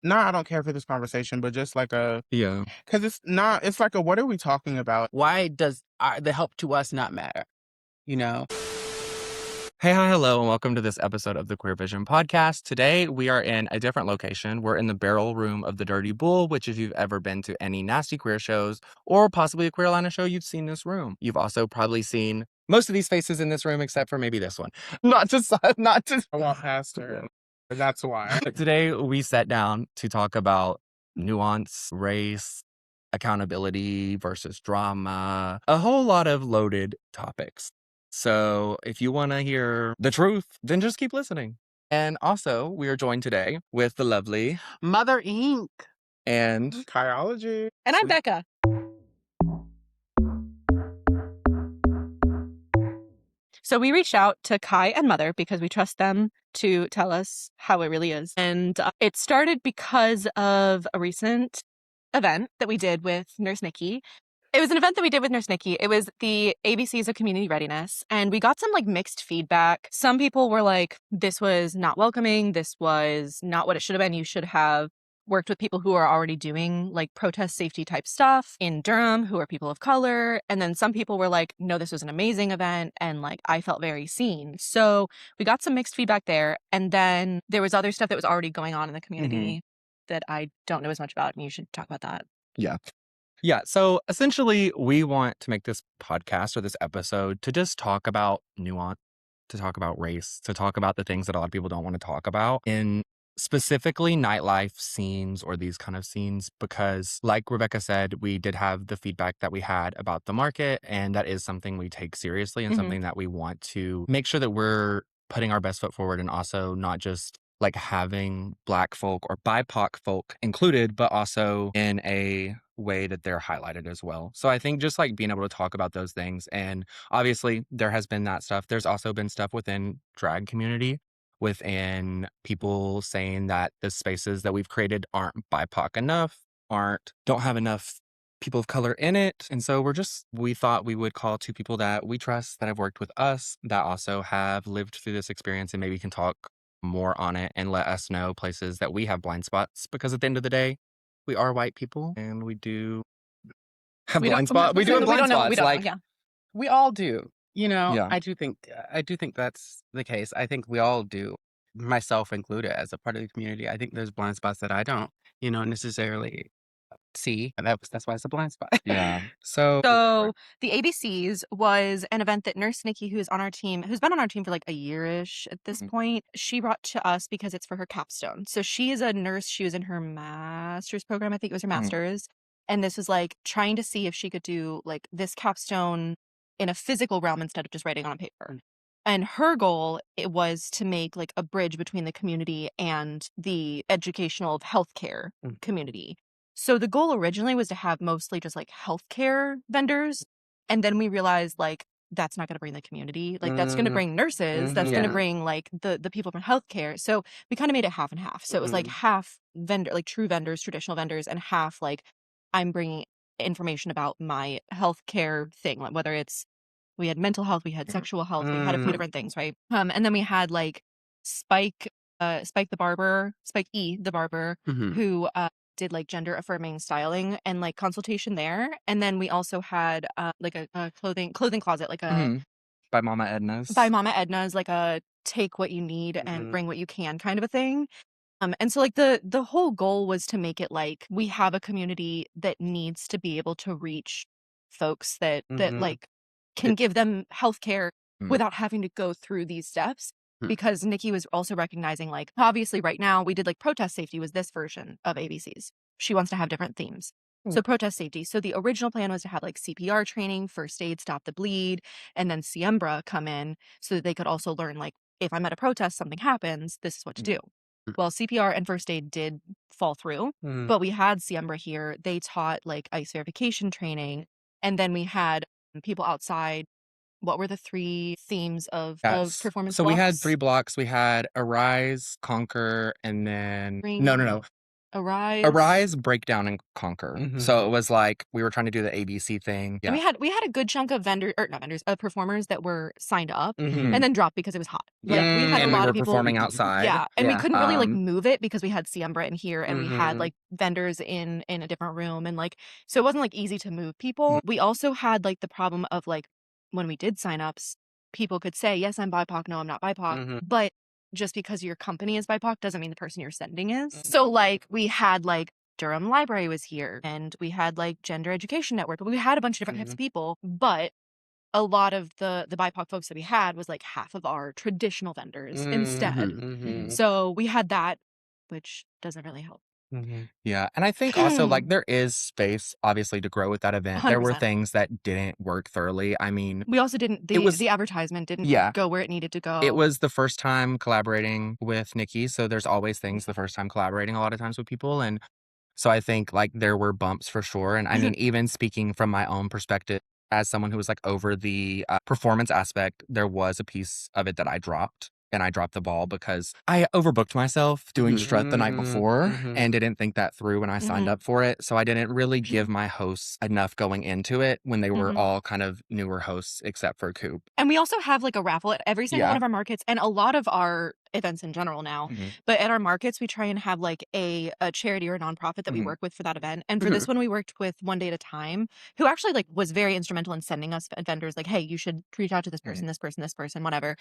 I don't care for this conversation, but just like Yeah. because it's like what are we talking about? Why does the help to us not matter? You know? Hey, hi, hello, and welcome to this episode of the Queer Vision podcast. Today, we are in a different location. We're in the barrel room of the Dirty Bull, which if you've ever been to any nasty queer shows or possibly a Queer Atlanta show, you've seen this room. You've also probably seen most of these faces in this room, except for maybe this one. Not to. I want past her. That's why. Today, we sat down to talk about nuance, race, accountability versus drama, a whole lot of loaded topics. So if you want to hear the truth, then just keep listening. And also, we are joined today with the lovely Mother Inc. and Kaiology. And I'm Becca. So we reached out to Kai and Mother because we trust them to tell us how it really is. And it started because of a recent event that we did with Nurse Nikki. It was an event that we did with Nurse Nikki. It was the ABCs of Community Readiness. And we got some mixed feedback. Some people were like, this was not welcoming. This was not what it should have been. You should have worked with people who are already doing protest safety type stuff in Durham, who are people of color. And then some people were like, no, this was an amazing event. And I felt very seen. So we got some mixed feedback there. And then there was other stuff that was already going on in the community that I don't know as much about. And you should talk about that. Yeah. Yeah. So essentially, we want to make this podcast or this episode to just talk about nuance, to talk about race, to talk about the things that a lot of people don't want to talk about in specifically nightlife scenes or these kind of scenes, because like Rebecca said, we did have the feedback that we had about the market, and that is something we take seriously and something that we want to make sure that we're putting our best foot forward, and also not just having Black folk or BIPOC folk included, but also in a way that they're highlighted as well. So I think just being able to talk about those things, and obviously there has been that stuff. There's also been stuff within drag community, within people saying that the spaces that we've created aren't BIPOC enough, don't have enough people of color in it. And so we thought we would call two people that we trust, that have worked with us, that also have lived through this experience and maybe can talk more on it and let us know places that we have blind spots, because at the end of the day, we are white people and we do have blind spots. We do have blind spots. Yeah. We all do. Yeah. I do think that's the case. I think we all do, myself included, as a part of the community. I think there's blind spots that I don't, necessarily see, and that's why it's a blind spot. Yeah. So the ABCs was an event that Nurse Nikki, who's been on our team for a year-ish at this point, she brought to us because it's for her capstone. So she is a nurse. She was in her master's program. I think it was her master's. And this was trying to see if she could do this capstone in a physical realm instead of just writing on a paper. And her goal, it was to make a bridge between the community and the educational healthcare community. So the goal originally was to have mostly just healthcare vendors. And then we realized that's not going to bring the community. That's going to bring nurses. That's going to bring the people from healthcare. So we kind of made it half and half. So it was half vendor, true vendors, traditional vendors, and half I'm bringing information about my healthcare thing, whether it's we had mental health, we had sexual health, we had a few different things, right? And then we had Spike the barber, who did gender affirming styling and consultation there. And then we also had a clothing closet, by Mama Edna's, a take what you need and bring what you can kind of a thing. And so the whole goal was to make it we have a community that needs to be able to reach folks that can give them healthcare without having to go through these steps. Because Nikki was also recognizing obviously right now we did protest safety was this version of ABCs. She wants to have different themes. So protest safety. So the original plan was to have CPR training, first aid, stop the bleed, and then Siembra come in so that they could also learn if I'm at a protest, something happens, this is what to do. Well, CPR and first aid did fall through, but we had Siembra here. They taught ice verification training. And then we had people outside. What were the three themes of performance So blocks? we had 3 blocks. We had Arise, Conquer, and then... No. Arise, break down, and conquer. Mhm. So it was like we were trying to do the ABC thing. And Yeah. we had a good chunk of performers that were signed up Mhm. and then dropped because it was hot. Like we had a And we lot were of people performing outside. Yeah, and we Yeah. couldn't really like move it because we had Siembra in here and we had Mhm. like vendors in a different room and like so it wasn't like easy to move people. We also had like the problem of like when we did signups, people could say, "Yes, I'm BIPOC, no, I'm not BIPOC." Mhm. But just because your company is BIPOC doesn't mean the person you're sending is. So like we had like Durham Library was here and we had like Gender Education Network. We had a bunch of different types of people, but a lot of the BIPOC folks that we had was like half of our traditional vendors instead. Mhm. So we had that, which doesn't really help. Mhm. Yeah. And I think also like there is space obviously to grow with that event. There were 100%. things that didn't work thoroughly. I mean, We also didn't the advertisement didn't Yeah. go where it needed to go. it was the first time collaborating with Nikki. So there's always things the first time collaborating a lot of times with people. And so I think like there were bumps for sure. And I mean, even speaking from my own perspective as someone who was like over the performance aspect, there was a piece of it that I dropped. And I dropped the ball because I overbooked myself doing Strut the night before and didn't think that through when I signed up for it. So I didn't really give my hosts enough going into it when they were all kind of newer hosts except for Coop. And we also have like a raffle at every single Yeah. one of our markets and a lot of our events in general now. But at our markets, we try and have like a charity or a nonprofit that we work with for that event. And for this one, we worked with One Day at a Time, who actually like was very instrumental in sending us vendors like, hey, you should reach out to this person, this person, this person, whatever.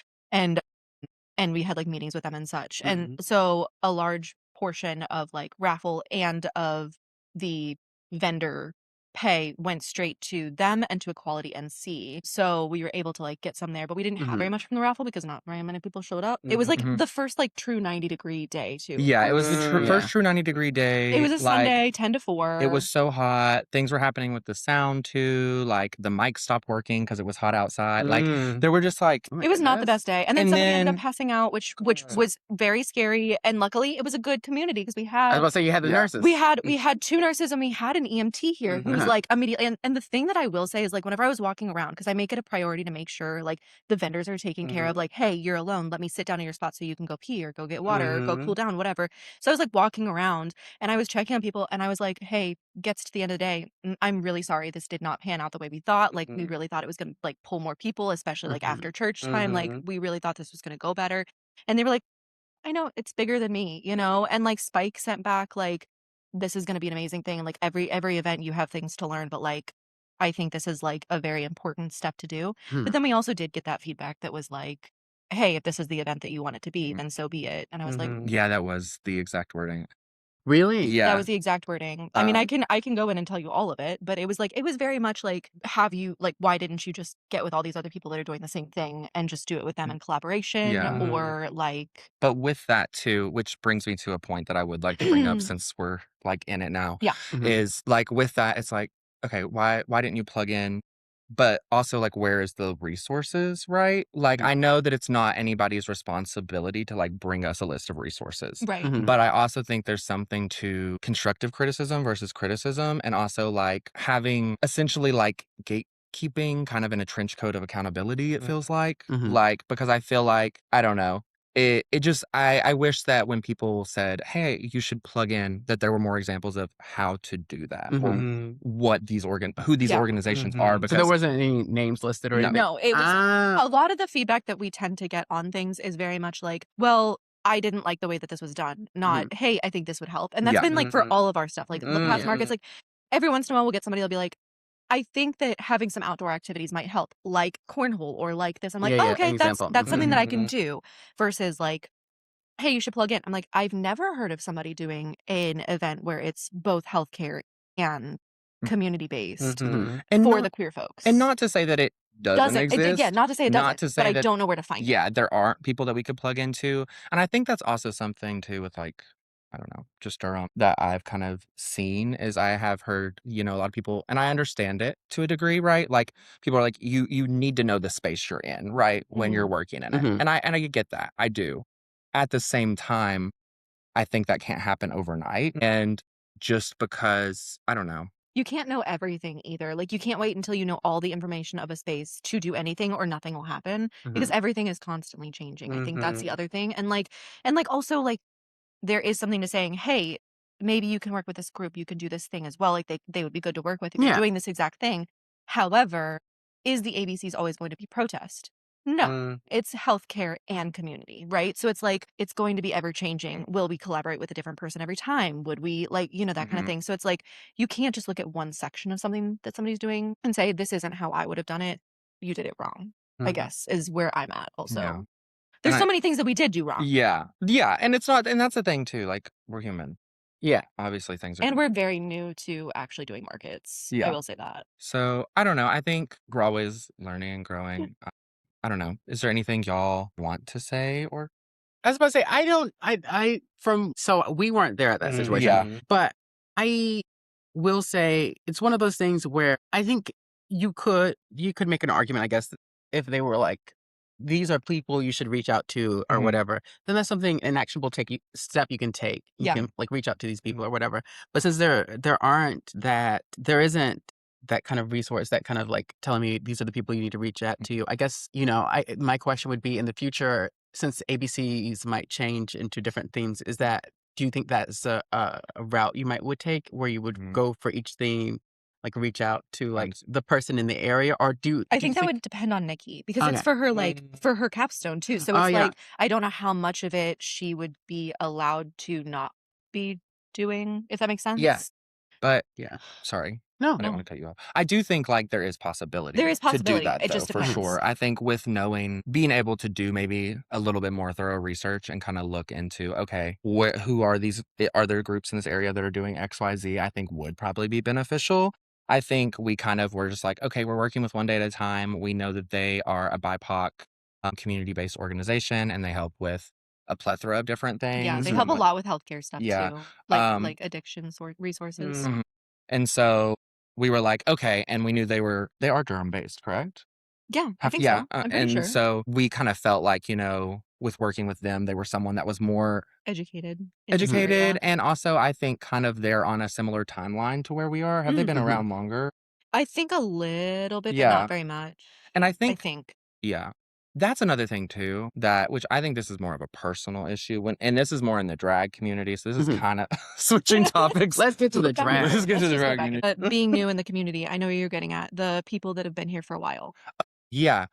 And we had like meetings with them and such. And so a large portion of like raffle and of the vendor pay went straight to them and to Equality NC. So we were able to like get some there, but we didn't have very much from the raffle because not very many people showed up. It was like the first like true 90-degree day too. Yeah, it was the first true 90-degree day. It was a like, Sunday, 10 to 4. It was so hot. Things were happening with the sound too. Like the mic stopped working because it was hot outside. Like there were just like It was not the best day. And then somebody ended up then- passing out, which was very scary. And luckily it was a good community because we I was had about to say you had the nurses. we had 2 nurses and we had an EMT here who was like immediately and the thing that I will say is like whenever I was walking around, because I make it a priority to make sure like the vendors are taken care of, like, hey, you're alone. Let me sit down in your spot so you can go pee or go get water or go cool down, whatever. So I was like walking around and I was checking on people and I was like, hey, gets to the end of the day, I'm really sorry this did not pan out the way we thought. Like we really thought it was gonna like pull more people, especially like after church time. Like we really thought this was gonna go better. And they were like, I know it's bigger than me, you know? And like Spike sent back like this is gonna be an amazing thing. And like every event you have things to learn, but like I think this is like a very important step to do. But then we also did get that feedback that was like, hey, if this is the event that you want it to be, then so be it. And I was like, yeah, that was the exact wording. Really? Yeah. that was the exact wording. I mean, I can go in and tell you all of it, but it was very much like, have you like, why didn't you just get with all these other people that are doing the same thing and just do it with them in collaboration Yeah. or like, But with that too, which brings me to a point that I would like to bring up since we're like in it now. Yeah. Is like with that, it's like, okay, why didn't you plug in? But also like where is the resources, right? Like I know that it's not anybody's responsibility to like bring us a list of resources. right. But I also think there's something to constructive criticism versus criticism and also like having essentially like gatekeeping kind of in a trench coat of accountability, it feels like. Like because I feel like, I don't know. It just I wish that when people said, hey, you should plug in, that there were more examples of how to do that or what these who these organizations are, So because there wasn't any names listed or anything? No, it was a lot of the feedback that we tend to get on things is very much like, well, I didn't like the way that this was done. Not, hey, I think this would help. And that's been like for all of our stuff. Like the past markets, like every once in a while we'll get somebody that'll be like, I think that having some outdoor activities might help, like cornhole or like this. I'm like, oh, okay, that's something that I can do versus like, hey, you should plug in. I'm like, I've never heard of somebody doing an event where it's both healthcare and community based and for not, the queer folks. and not to say that it doesn't exist. Yeah, not to say it Not doesn't, to say but I that- don't know where to find it. Yeah, there aren't people that we could plug into. And I think that's also something too with like, I don't know, just that I've kind of seen is I have heard, a lot of people, and I understand it to a degree, right? Like people are like, you need to know the space you're in, right? When you're working in it. And I get that. I do. At the same time, I think that can't happen overnight. And just because, I don't know. You can't know everything either. Like you can't wait until you know all the information of a space to do anything or nothing will happen because everything is constantly changing. I think that's the other thing. And like also like there is something to saying, hey, maybe you can work with this group, you can do this thing as well. Like they would be good to work with if you're Yeah. doing this exact thing. However, is the ABCs always going to be protest? No. Mm, It's healthcare and community, right? So it's like it's going to be ever changing. Will we collaborate with a different person every time? Would we like, that kind of mhm, thing. So it's like you can't just look at one section of something that somebody's doing and say, this isn't how I would have done it. You did it wrong, I mhm. guess, is where I'm at Yeah. also. And There's so I, many things that we did do wrong. yeah. Yeah. And it's not, and that's the thing too. Like, we're human. Yeah. Obviously, things are. And we're very new to actually doing markets. I Yeah. will say that. So I don't know. I think we're always learning and growing. I don't know. Is there anything y'all want to say or? I was about to say, so we weren't there at that situation, Mhm. but I will say it's one of those things where I think you could make an argument, I guess, if they were like, these are people you should reach out to or Mhm. whatever, then that's something, an actionable step you can take. You Yeah. can like reach out to these people or whatever. But since there isn't that kind of resource, that kind of like telling me these are the people you need to reach out to, I guess, my question would be in the future, since ABCs might change into different things, do you think that's a route you would take where you would Mhm. go for each theme, like reach out to like Understood. the person in the area, or I think that would depend on Nikki because it's Okay. for her, like, Mm. for her capstone too. So Oh, it's yeah. like, I don't know how much of it she would be allowed to not be doing, if that makes sense. Yeah. But Yeah. sorry. No, I didn't No. want to cut you off. I do think like there is possibility There is to do possibility. that It though, just for depends. sure. I think with being able to do maybe a little bit more thorough research and kind of look into, okay, who are are there groups in this area that are doing XYZ, I think would probably be beneficial. I think we kind of were just like, okay, we're working with one day at a time. We know that they are a BIPOC community-based organization and they help with a plethora of different Yeah, things. they help a from, lot with healthcare stuff yeah. too, Um, like addiction resources. Mhm. And so we were like, okay, and we knew they are Durham based, correct? Yeah, I think Yeah, so. I'm pretty and sure. so we kind of felt like, with working with them, they were someone that was more Educated in this Mhm. educated, area. and also I think kind of they're on a similar timeline to where we are. Have they been Mhm. around longer? I think a little bit, but Yeah, not very much. and I I think think. yeah. That's another thing too, which I think this is more of a personal issue and this is more in the drag community. So this is Mhm. kind of switching topics. Let's get to the Back and drag. Let's get forth. to Let's the just go drag back. community. Being new in the community, I know what you're getting at. The people that have been here for a while. Yeah.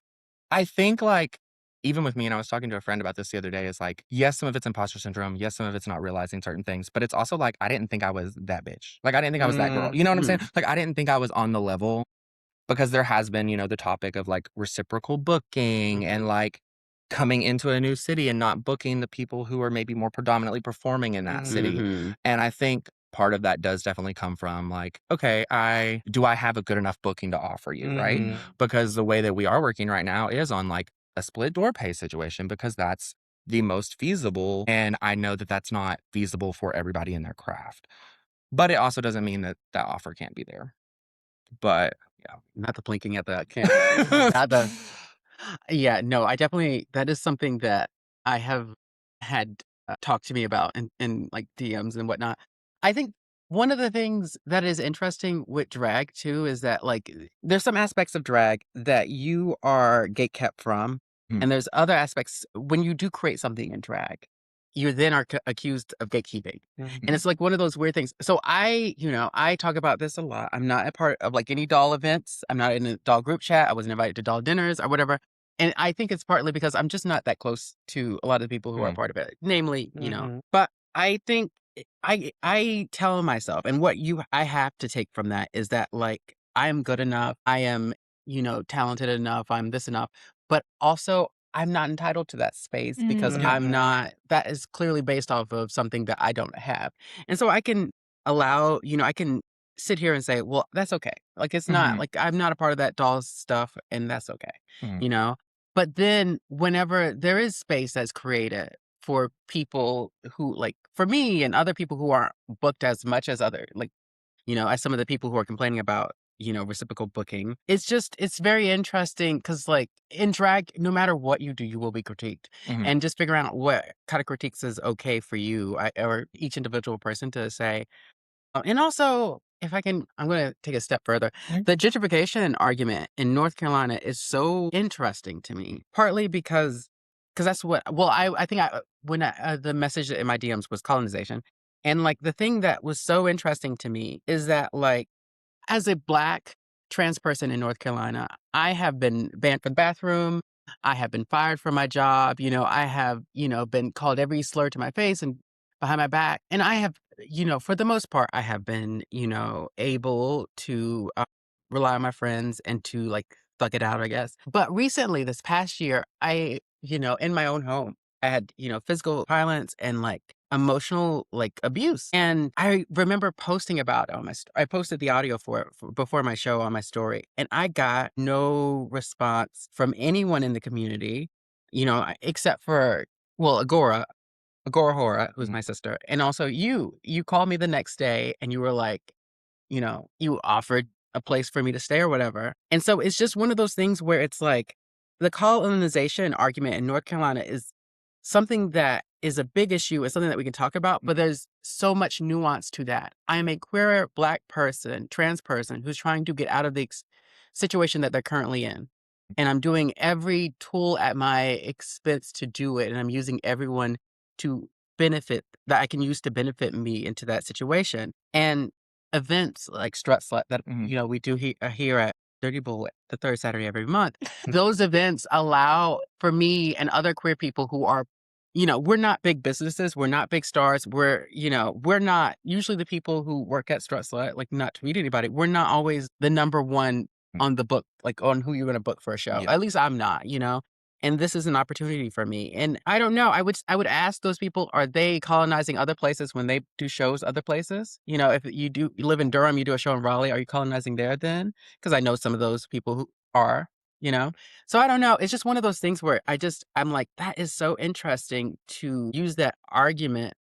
I think like even with me, and I was talking to a friend about this the other day, is like, yes, some of it's imposter syndrome. Yes, some of it's not realizing certain things, but it's also like, I didn't think I was that bitch. Like, I didn't think I was that girl. You know what I'm saying? Mhm. Like, I didn't think I was on the level because there has been, the topic of like reciprocal booking and like coming into a new city and not booking the people who are maybe more predominantly performing in that city. Mhm. And I think part of that does definitely come from like, okay, do I have a good enough booking to offer you, right? Mhm. Because the way that we are working right now is on like a split door pay situation because that's the most feasible. And I know that that's not feasible for everybody in their craft. But it also doesn't mean that that offer can't be there. But Not the blinking at the camera. Not the. Yeah, no, I definitely, that is something that I have had talked to me about in like DMs and whatnot. I think one of the things that is interesting with drag too is that like there's some aspects of drag that you are gatekept from, Hmm. and there's other aspects when you do create something in drag, you then are accused of gatekeeping. And it's like one of those weird things. So I talk about this a lot. I'm not a part of like any doll events. I'm not in a doll group chat. I wasn't invited to doll dinners or whatever. And I think it's partly because I'm just not that close to a lot of the people who are Mm. part of it, namely, Mhm. but I think I tell myself, and I have to take from that is that like I am good enough. I am, talented enough. I'm this enough, but also I'm not entitled to that space because Yeah. I'm not, that is clearly based off of something that I don't have. And so I can I can sit here and say, well, that's okay. Like, it's not Mhm. like I'm not a part of that doll stuff, and that's okay, Mhm. you know? But then whenever there is space that's created for people who, like, for me and other people who aren't booked as much as other, like, as some of the people who are complaining about, reciprocal booking. It's very interesting because, like, in drag, no matter what you do, you will be critiqued. Mhm. And just figuring out what kind of critiques is okay for you or each individual person to say. And also, if I'm going to take a step further. Mhm. The gentrification argument in North Carolina is so interesting to me, partly because that's what, well, I think when the message in my DMs was colonization. And like the thing that was so interesting to me is that like as a Black trans person in North Carolina, I have been banned from the bathroom. I have been fired from my job. I have, been called every slur to my face and behind my back. And I have, for the most part, I have been, able to rely on my friends and to like thug it out, I guess. But recently, this past year, in my own home, I had, physical violence and like emotional like abuse. And I remember posting about it on I posted the audio for it before my show on my story. And I got no response from anyone in the community, except for, well, Agora Hora, who's my sister. And also you called me the next day and you were like, you offered a place for me to stay or whatever. And so it's just one of those things where it's like the colonization argument in North Carolina is something that is a big issue. It's something that we can talk about, but there's so much nuance to that. I am a queer Black person, trans person who's trying to get out of the situation that they're currently in. And I'm doing every tool at my expense to do it. And I'm using everyone to benefit that I can use to benefit me into that situation. And events like Strut Slut that, we do here at Dirty Bull the third Saturday every month, those events allow for me and other queer people who are, we're not big businesses. We're not big stars. We're not usually the people who work at Strut Slut, like not to meet anybody. We're not always the number one on the book, like on who you're going to book for a show. Yeah. At least I'm not, and this is an opportunity for me. And I don't know. I would ask those people, are they colonizing other places when they do shows other places? If you live in Durham, you do a show in Raleigh, are you colonizing there then? Because I know some of those people who are, So I don't know. It's just one of those things where I'm like, that is so interesting to use that argument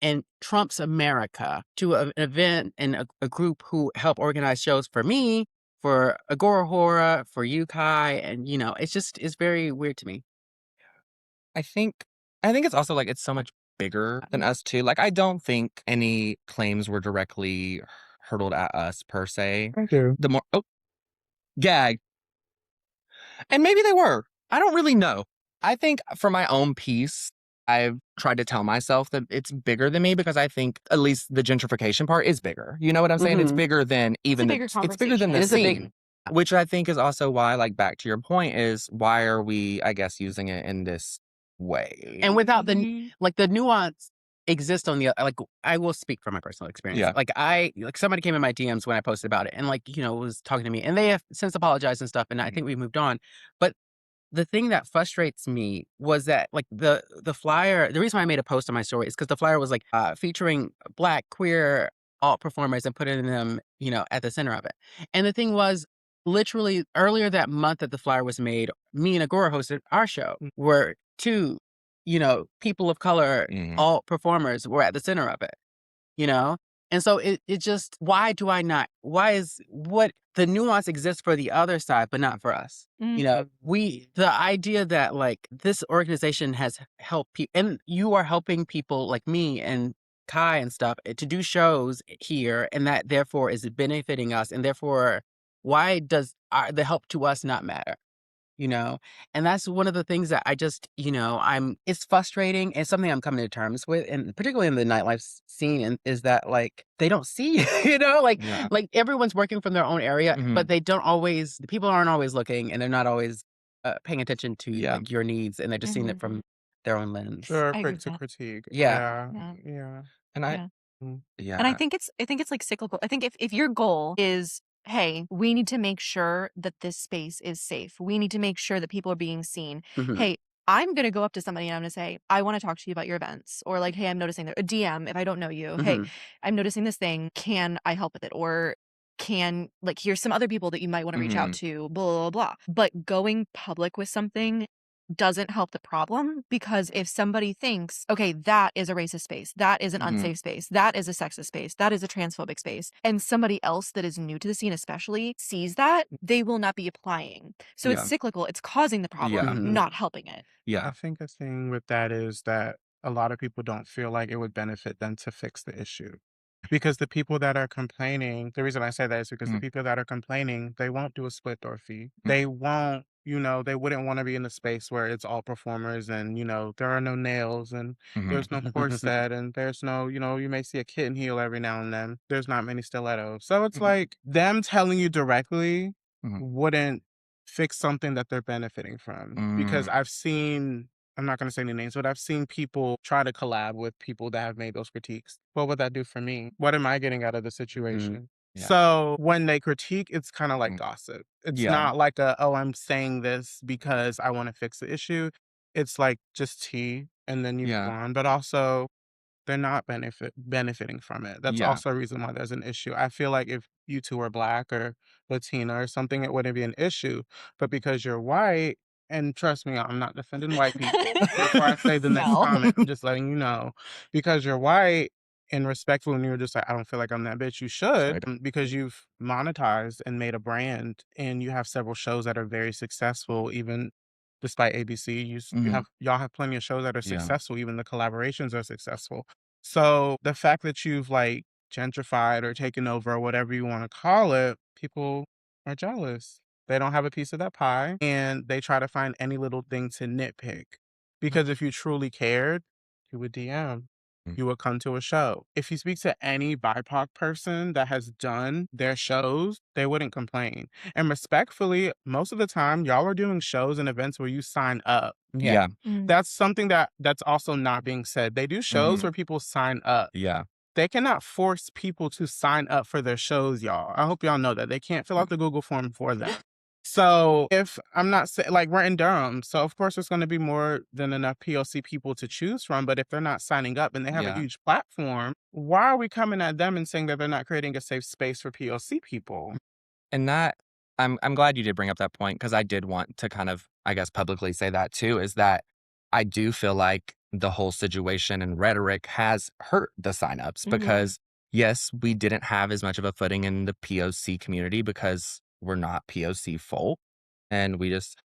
and Trump's America to an event and a group who help organize shows for me, for Agora Hora, for you, Kai, and it's very weird to me. I think it's also like it's so much bigger than us too. Like I don't think any claims were directly hurtled at us per se. Thank you. The more gag. And maybe they were. I don't really know. I think for my own piece, I've tried to tell myself that it's bigger than me because I think at least the gentrification part is bigger. You know what I'm saying? It's bigger than even bigger it's bigger than the It is a big- scene. Which I think is also why, like back to your point, is why are we, I guess, using it in this way? And without the nuance exists on the like I will speak from my personal experience. Yeah. Like somebody came in my DMs when I posted about it and was talking to me and they have since apologized and stuff and I think we moved on. But the thing that frustrates me was that like the flyer, the reason why I made a post on my story is because the flyer was like featuring Black queer alt performers and putting them, at the center of it. And the thing was, literally earlier that month that the flyer was made, me and Agora hosted our show where two, people of color alt performers were at the center of it, And so it just, why the nuance exists for the other side, but not for us. The idea that like this organization has helped people and you are helping people like me and Kai and stuff to do shows here. And that therefore is benefiting us. And therefore, why does the help to us not matter? And that's one of the things that I just, it's frustrating and something I'm coming to terms with, and particularly in the nightlife scene, is that like, they don't see, like everyone's working from their own area, but the people aren't always looking and they're not always paying attention to like, your needs and they're just seeing it from their own lens. Sure, I agree quick with to that. critique. Yeah. Yeah. And And I think it's like cyclical. I think if your goal is, hey, we need to make sure that this space is safe. We need to make sure that people are being seen. Mhm. Hey, I'm going to go up to somebody and I'm going to say, I want to talk to you about your events. Or like, hey, I'm noticing a DM if I don't know you. Hey, Mhm. I'm noticing this thing. Can I help with it? Or here's some other people that you might want to reach out to, blah, blah, blah. But going public with something doesn't help the problem, because if somebody thinks, okay, that is a racist space, that is an unsafe space, that is a sexist space, that is a transphobic space, and somebody else that is new to the scene especially sees that, they will not be applying. So it's cyclical. It's causing the problem, not helping it. I think the thing with that is that a lot of people don't feel like it would benefit them to fix the issue. Because the people that are complaining, the reason I say that is because the Mhm. people that are complaining, they won't do a split door fee. Mm. They won't, they wouldn't want to be in a space where it's all performers and, there are no nails and Mhm. there's no corset and there's no, you may see a kitten heel every now and then. There's not many stilettos. So it's Mhm. like them telling you directly Mhm. wouldn't fix something that they're benefiting from. Because Mm. I'm not going to say any names, but I've seen people try to collab with people that have made those critiques. What would that do for me? What am I getting out of the situation? Yeah. So when they critique, it's kind of like Mm. gossip. It's Yeah. not like oh, I'm saying this because I want to fix the issue. It's like just tea and then you move Yeah. on. But also, they're not benefiting from it. That's Yeah. also a reason why there's an issue. I feel like if you two were Black or Latina or something, it wouldn't be an issue. But because you're white, and trust me, I'm not defending white people. Before I say the next No. comment, I'm just letting you know. Because you're white and respectful, and you're just like, I don't feel like I'm that bitch. You should, because you've monetized and made a brand, and you have several shows that are very successful, even despite ABC. Mhm. Y'all have plenty of shows that are Yeah. successful. Even the collaborations are successful. So the fact that you've like gentrified or taken over or whatever you want to call it, people are jealous. They don't have a piece of that pie and they try to find any little thing to nitpick. Because if you truly cared, you would DM. Mm. You would come to a show. If you speak to any BIPOC person that has done their shows, they wouldn't complain. And respectfully, most of the time, y'all are doing shows and events where you sign up. Yeah. Mm. That's something that's also not being said. They do shows Mhm. where people sign up. Yeah. They cannot force people to sign up for their shows, y'all. I hope y'all know that. They can't fill out the Google form for that. So if I'm not saying, like, we're in Durham, so of course there's going to be more than enough POC people to choose from. But if they're not signing up and they have a Yeah. huge platform, why are we coming at them and saying that they're not creating a safe space for POC people? And that I'm glad you did bring up that point because I did want to kind of, I guess, publicly say that too, is that I do feel like the whole situation and rhetoric has hurt the signups Mhm. because yes, we didn't have as much of a footing in the POC community because we're not POC folk. And we just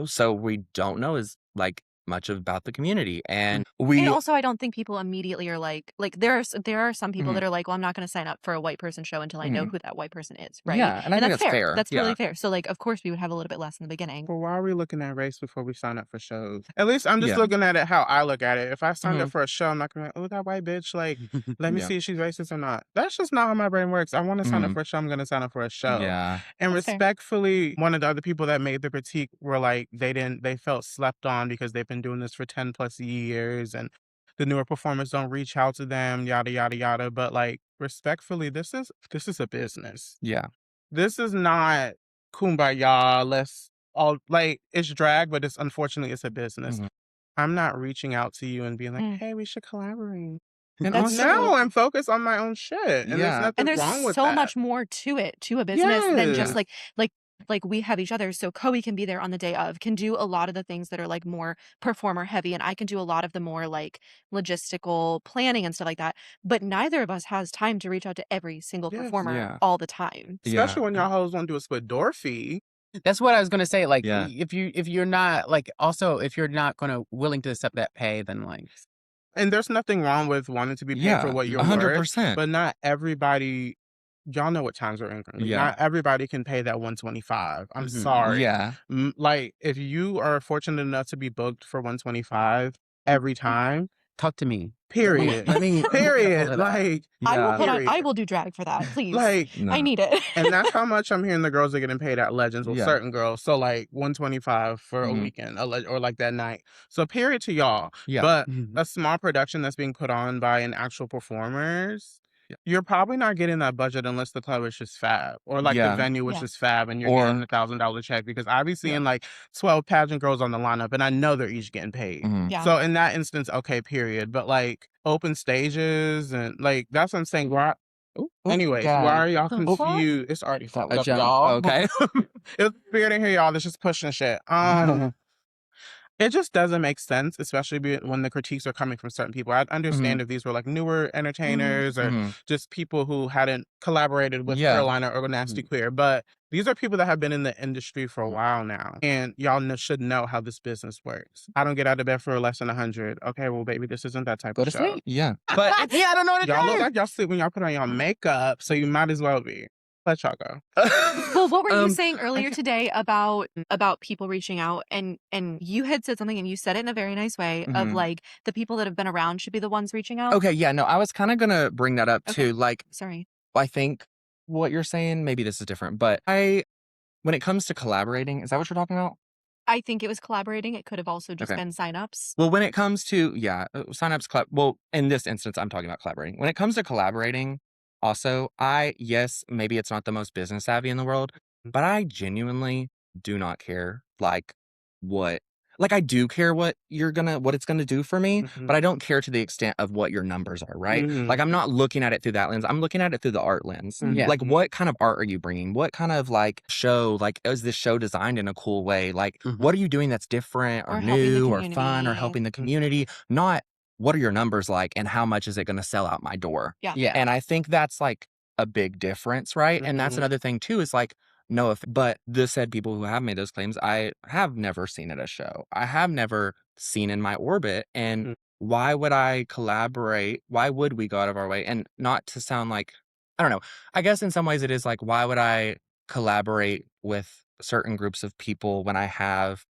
so we don't know as like much about the community. And And we also, I don't think people immediately are like there are some people Mhm. that are like, well, I'm not going to sign up for a white person show until I know Mhm. who that white person is, right? Yeah, and I think that's that's fair. fair. That's Yeah. totally fair. So, like, of course, we would have a little bit less in the beginning. But why are we looking at race before we sign up for shows? At least I'm just Yeah. looking at it how I look at it. If I signed up Mhm. for a show, I'm not gonna be like, oh, that white bitch, like, let me Yeah. see if she's racist or not. That's just not how my brain works. I want to sign up Mhm. for a show, I'm gonna sign up for a show. Yeah. And That's fair. respectfully, one of the other people that made the critique were like, they felt slept on because they've been doing this for 10 plus years and the newer performers don't reach out to them, yada, yada, yada. But like, respectfully, this is a business. Yeah. This is not kumbaya. Let's all like it's drag, but unfortunately it's a business. Mhm. I'm not reaching out to you and being like, Mm. hey, we should collaborate. And That's also, No, I'm focused on my own shit. And there's yeah. And nothing there's wrong with so that. much more to it, to a business than just Yes. like we have each other. So Koe can be there on the day of, can do a lot of the things that are like more performer heavy, and I can do a lot of the more like logistical planning and stuff like that. But neither of us has time to reach out to every single Yes. performer Yeah. all the time. Yeah. Especially when y'all hoes want to do a split door fee. That's what I was gonna say. Like, Yeah. if you're not like, also if you're not gonna willing to accept that pay, then like, And there's nothing wrong with wanting to be paid for Yeah. what you're worth. 100%. But not everybody, y'all know what times we're in currently. Yeah. Not everybody can pay that 125. I'm Mhm. sorry. Yeah. Like, if you are fortunate enough to be booked for 125 every time, talk to me. period. Let me Period. that. Like, I will Yeah. put on. period. I will do drag for that, please. Like, I No. need it. and that's how much I'm hearing the girls are getting paid at Legends. Well, Yeah. certain girls. So, like, 125 for a Mhm. weekend or like that night. So, period to y'all. Yeah. But Mhm. a small production that's being put on by an actual performers, Yeah. you're probably not getting that budget unless the club is just fab or like the Yeah. venue was Yeah. just fab and you're Or- getting $1,000 check because I be Yeah. seeing like 12 pageant girls on the lineup and I know they're each getting paid. Mhm. Yeah. So in that instance, okay, period. But like open stages and like that's what I'm saying. Anyways, God. why are y'all The fuck? confused? It's already fucked a up, jump. y'all. Okay. It's weird in here, y'all. That's just pushing shit. It just doesn't make sense, especially when the critiques are coming from certain people. I'd understand if these were like newer entertainers or just people who hadn't collaborated with Yeah. Carolina or Nasty Queer, but these are people that have been in the industry for a while now, and y'all should know how this business works. I don't get out of bed for less than 100. Okay, well, baby, this isn't that type Go of to show. sleep. Yeah. But Yeah, I don't know what to Y'all tell look you. like y'all sleep when y'all put on y'all makeup, so you might as well be. Let y'all go. Well, what were you saying I earlier can't- today about people reaching out, and you had said something, and you said it in a very nice way of like the people that have been around should be the ones reaching out. Okay, yeah, no, I was kind of gonna bring that up Okay. too. Like, Sorry. I think what you're saying, maybe this is different, but when it comes to collaborating, is that what you're talking about? I think it was collaborating. It could have also just Okay. been signups. Well, when it comes to, signups, well, in this instance, I'm talking about collaborating. When it comes to collaborating, also, yes, maybe it's not the most business savvy in the world, but I genuinely do not care, what, I do care what it's gonna do for me, but I don't care to the extent of what your numbers are, right? Like, I'm not looking at it through that lens. I'm looking at it through the art lens. Yeah. Like, what kind of art are you bringing? What kind of, show, is this show designed in a cool way? Like, what are you doing that's different or Or helping the new or fun or community. helping the community? Not what are your numbers like and how much is it going to sell out my door? Yeah. Yeah. And I think that's a big difference, right? And that's another thing too is but the said people who have made those claims, I have never seen at a show. I have never seen in my orbit. And why would I collaborate? Why would we go out of our way? And not to sound like, I don't know. I guess in some ways it is like, why would I collaborate with certain groups of people when I have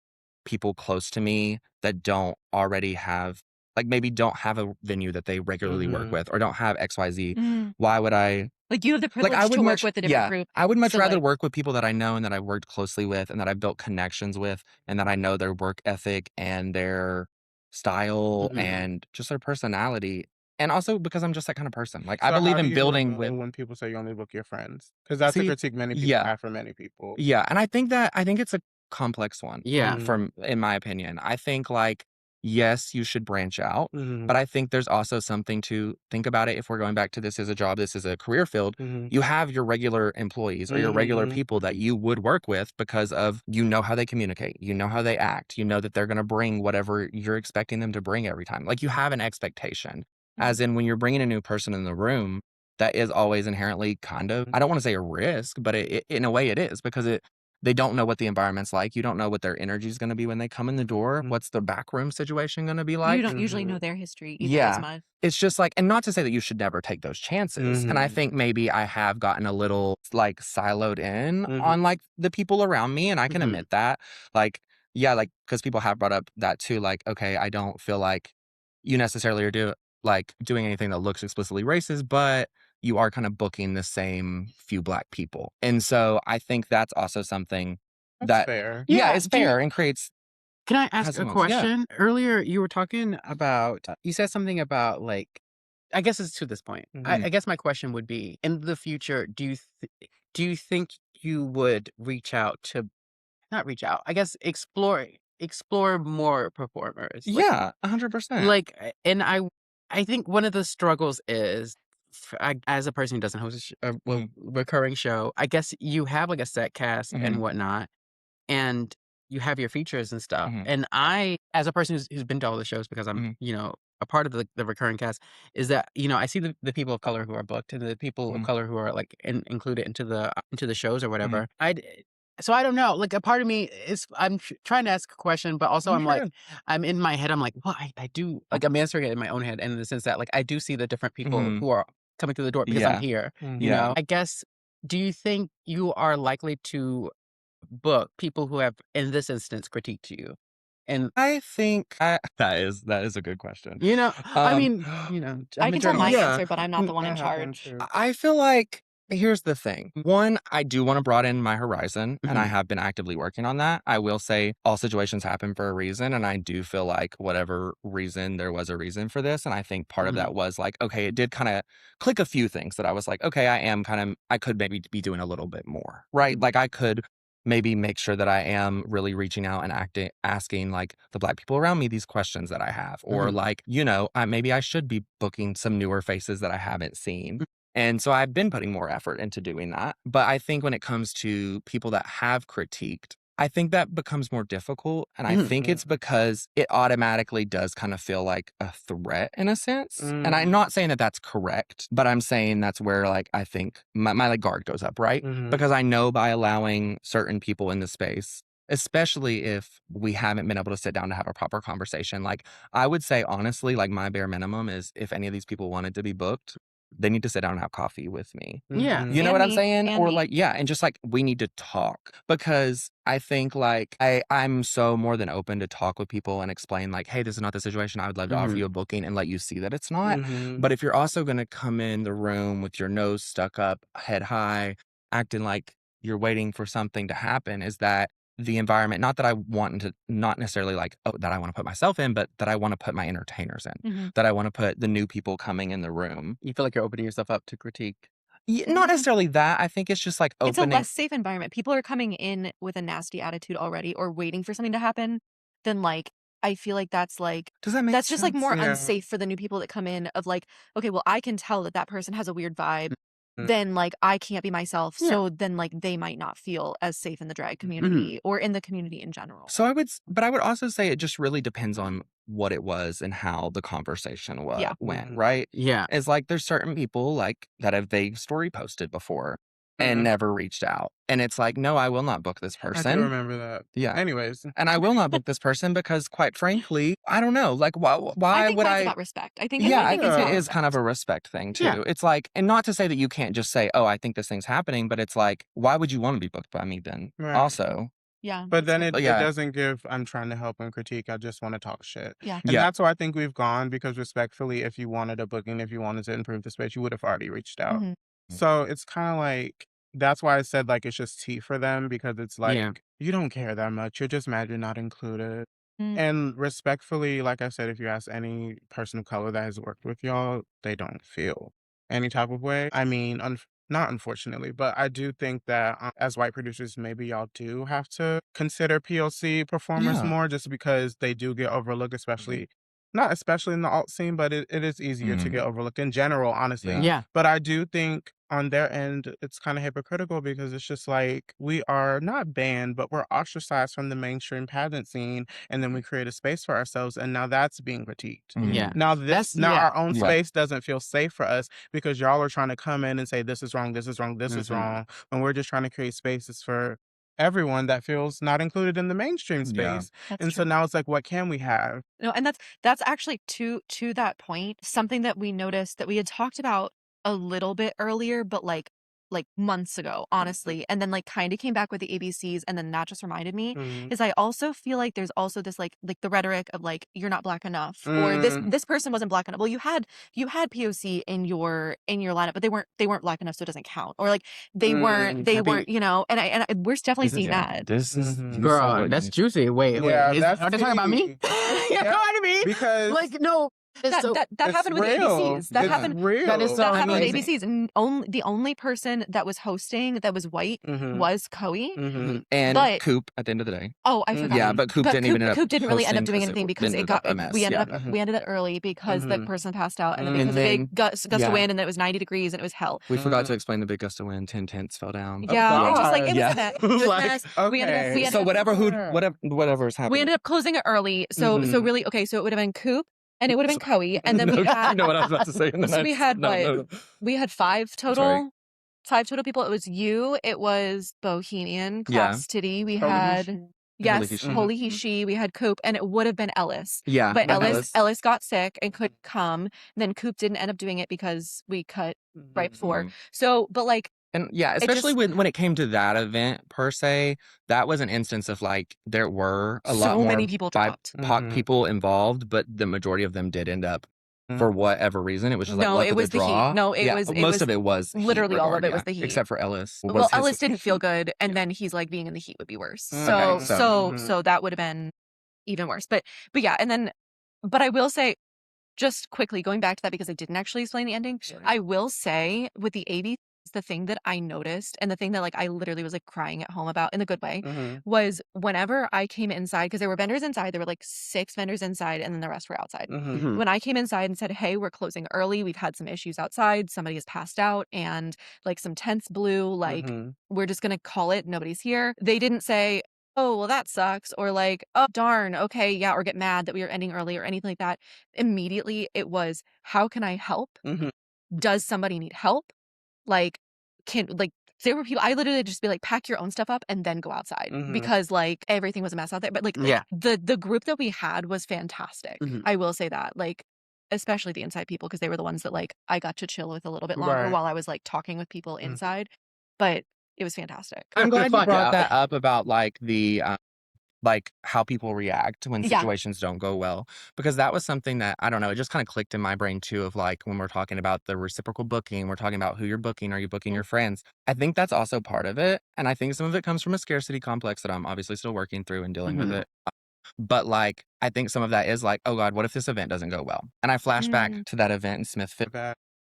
people close to me that don't already have, maybe don't have a venue that they regularly work with or don't have XYZ. Why would I? Like, you have the I privilege would to work much, with a different group. I would much So, rather like, work with people that I know and that I've worked closely with and that I've built connections with and that I know their work ethic and their style and just their personality. And also because I'm just that kind of person. Like, I So believe how do in you building feel with, when people say you only book your friends? Because that's a see, critique many people yeah. have for many people. Yeah, and I think it's a complex one. Yeah. From in my opinion. I think yes, you should branch out, but I think there's also something to think about it if we're going back to this as a job, this is a career field. You have your regular employees or your regular people that you would work with because of how they communicate, how they act, that they're going to bring whatever you're expecting them to bring every time. Like, you have an expectation. As in when you're bringing a new person in the room, that is always inherently kind of, I don't want to say a risk, but in a way it is because they don't know what the environment's like. You don't know what their energy is going to be when they come in the door. What's the backroom situation going to be like? you don't usually know their history either as Yeah. much. It's just and not to say that you should never take those chances. And I think maybe I have gotten a little siloed in on the people around me. And I can admit that. Because people have brought up that too. Okay, I don't feel like you necessarily are doing anything that looks explicitly racist, but you are kind of booking the same few Black people. And so I think that's also something That's fair. Yeah, it's fair and creates. Can I ask has a nuance. Yeah. question? Earlier, you were talking about, you said something about I guess it's to this point. I guess my question would be, in the future, do you think you would not reach out, I guess explore more performers? Yeah, 100%. And I think one of the struggles is, as a person who doesn't host a recurring show, I guess you have a set cast and whatnot, and you have your features and stuff. And I, as a person who's been to all the shows because I'm, a part of the recurring cast, is that, I see the people of color who are booked and the people of color who are included into the shows or whatever. So I don't know. A part of me is, I'm trying to ask a question, but also I'm in my head. I'm like, well, I do, I'm answering it in my own head, and in the sense that I do see the different people who are coming through the door because I'm here. Yeah. I guess. Do you think you are likely to book people who have, in this instance, critiqued you? And I think that is a good question. I mean, I I'm a can tell my journalist. answer, but I'm not the one in That happened charge. too. I feel like here's the thing. One, I do want to broaden my horizon, and I Mhm. have been actively working on that. I will say all situations happen for a reason, and I do feel like whatever reason, there was a reason for this. And I think part of that was okay, it did kind of click a few things that I was like, okay, I could maybe be doing a little bit more, right? I could maybe make sure that I am really reaching out and asking the Black people around me these questions that I have, or maybe I should be booking some newer faces that I haven't seen. And so I've been putting more effort into doing that. But I think when it comes to people that have critiqued, I think that becomes more difficult. And I think Mhm. it's because it automatically does kind of feel like a threat in a sense. And I'm Mm. not saying that that's correct, but I'm saying that's where like I think my like guard goes up, right? Mhm. Because I know by allowing certain people in the space, especially if we haven't been able to sit down to have a proper conversation, like I would say honestly, like my bare minimum is if any of these people wanted to be booked, they need to sit down and have coffee with me. Yeah. Mhm. You know And what I'm me. saying? And Or me. like, yeah, and just like we need to talk because I think like I'm so more than open to talk with people and explain like, hey, this is not the situation. I would love to offer Mhm. you a booking and let you see that it's not. Mhm. But if you're also going to come in the room with your nose stuck up, head high, acting like you're waiting for something to happen, is that the environment, not that I want to, not necessarily like, oh, that I want to put myself in, but that I want to put my entertainers in, Mhm. that I want to put the new people coming in the room. You feel like you're opening yourself up to critique. Not necessarily that. I think it's just like It's a opening. less safe environment. People are coming in with a nasty attitude already or waiting for something to happen. Then like I feel like that's Does that make that's just like sense? more Yeah. unsafe for the new people that come in of like, okay, well, I can tell that that person has a weird vibe. Mhm. Then like I can't be myself. Yeah. So then like they might not feel as safe in the drag community or in the community in general. So but I would also say it just really depends on what it was and how the conversation Yeah. went, Mhm. right? Yeah. It's like there's certain people like that have vague story posted before and Mhm. never reached out. And it's like, no, I will not book this I do person. remember that. Yeah. Anyways. And I will not book this person because quite frankly, I don't know. Like I why think would mine's I about respect. I think yeah, I I think think it's it about is kind of respect. a respect thing Yeah. too. It's like, and not to say that you can't just say, oh, I think this thing's happening, but it's like, why would you want to be booked by me then? Right. Also. Yeah. But then But it yeah. doesn't give I'm trying to help and critique. I just want to talk shit. Yeah. And Yeah. that's why I think we've gone because respectfully, if you wanted a booking, if you wanted to improve the space, you would have already reached out. Mhm. So it's kind of like that's why I said like it's just tea for them because it's like Yeah. you don't care that much. You're just mad you're not included. Mm. And respectfully, like I said, if you ask any person of color that has worked with y'all, they don't feel any type of way. I mean, not unfortunately, but I do think that as white producers, maybe y'all do have to consider POC performers Yeah. more just because they do get overlooked, especially. Not especially in the alt scene, but it is easier to Mhm. get overlooked in general, honestly. Yeah. Yeah. But I do think on their end, it's kind of hypocritical because it's just like we are not banned, but we're ostracized from the mainstream pageant scene, and then we create a space for ourselves, and now that's being critiqued. Mhm. Yeah. Now That's now yeah. our own Yeah. space doesn't feel safe for us because y'all are trying to come in and say this is wrong, this is wrong, this is Mhm. wrong, and we're just trying to create spaces for everyone that feels not included in the mainstream Yeah. space. That's And so true. now it's like, what can we have? No, and that's actually to that point, something that we noticed that we had talked about a little bit earlier, but like months ago, honestly, and then like kind of came back with the ABCs, and then that just reminded me Mhm. is I also feel like there's also this like the rhetoric of like you're not black enough or Mm. this person wasn't black enough. Well, you had POC in your lineup, but they weren't black enough, so it doesn't count. Or like they weren't you know, and we're definitely seeing that. This is Mhm. you said Girl, what that's you- juicy. Wait, Yeah, wait. that's Are they talking about me? tea. You know Yeah, what I mean? because Like, no. It's so That it's happened with the real. ABCs. That It's happened real. That is so that happened with amazing. ABCs, and the only person that was hosting that was white Mhm. was Coe. Mhm. and But Coop at the end of the day. oh, I forgot. Yeah, but Coop didn't even end up Coop didn't really end up hosting doing 'cause anything because it ended got up a mess. we ended Yeah. up we ended it early because the Mhm. person passed out, and then Mhm. because And of a then- big gust yeah. of wind, and then it was 90 degrees, and it was hell. We forgot Mhm. to explain the big gust of wind. 10 tents fell down. Oh, Yeah, it just like God. it was a mess. It was a Like, mess. We Okay. ended so up whatever's happening. we ended up closing it early. So Mhm. really okay. So it would have been Coop, and it would have been Coe, and then we No, had you know what I was about to say. And then so we had no. we had five Sorry. total. Five total people. It was you. It was Bohemian, Yeah. Class Titty. We Holy had he- yes, He She. Holy He She. We had Coop, and it would have been Ellis. Yeah, But but Ellis got sick and couldn't come. Then Coop didn't end up doing it because we cut right before. Mhm. So, but like And yeah, especially just- when it came to that event per se, that was an instance of like there were a lot so more many people dropped. BIPOC Mhm. people involved, but the majority of them did end up for whatever reason. It was just like No, luck it of was the the heat. draw. No, it Yeah, was most of it was heat literally all of regard, it yeah, was the heat. except for Ellis. Well, Ellis didn't feel good, and then he's like being in the heat would be worse. So Okay, so- so that would have been even worse. But yeah, and then but I will say just quickly going back to that because I didn't actually explain the ending. I will say with the AB, the thing that I noticed and the thing that like I literally was like crying at home about in a good way Mhm. was whenever I came inside because there were vendors inside, there were like 6 vendors inside and then the rest were outside. Mhm. Mhm. When I came inside and said, "Hey, we're closing early. We've had some issues outside. Somebody has passed out and like some tents blew. Like Mhm. we're just gonna call it. Nobody's here." They didn't say, oh, well, that sucks, or like, oh, darn, okay, yeah, or get mad that we were ending early or anything like that. Immediately, it was, how can I help? Mhm. Does somebody need help? Like, like, there were people, I literally just be like, pack your own stuff up and then go outside Mhm. because like everything was a mess out there. But like Yeah. the group that we had was fantastic. Mhm. I will say that. Like, especially the inside people, because they were the ones that like I got to chill with a little bit longer Right. while I was like talking with people inside. But it was fantastic. I'm glad you Fun, brought yeah. that up about like like how people react when Yeah. situations don't go well, because that was something that I don't know, it just kind of clicked in my brain too, of like when we're talking about the reciprocal booking, we're talking about who you're booking, are you booking your friends? I think that's also part of it, and I think some of it comes from a scarcity complex that I'm obviously still working through and dealing with Mhm. it. But like I think some of that is like, oh God, what if this event doesn't go well? And I flash back Mm. to that event in Smithfield. Bad.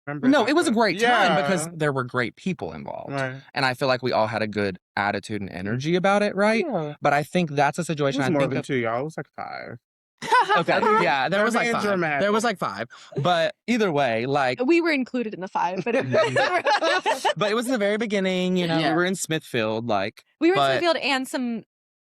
Remember No, that. it was a great time because Yeah. there were great people involved. Right. And I feel like we all had a good attitude and Mm. energy about it, right? Yeah. But I think that's a It situation was I more think than of. 2, y'all. It was like 5. Okay, They're being, yeah, there they're was like being 5. There was dramatic. like 5. But either way, like, We were included in the 5, but but it was the very beginning, you know, we Yeah. were in Smithfield, like, we were in but Smithfield, and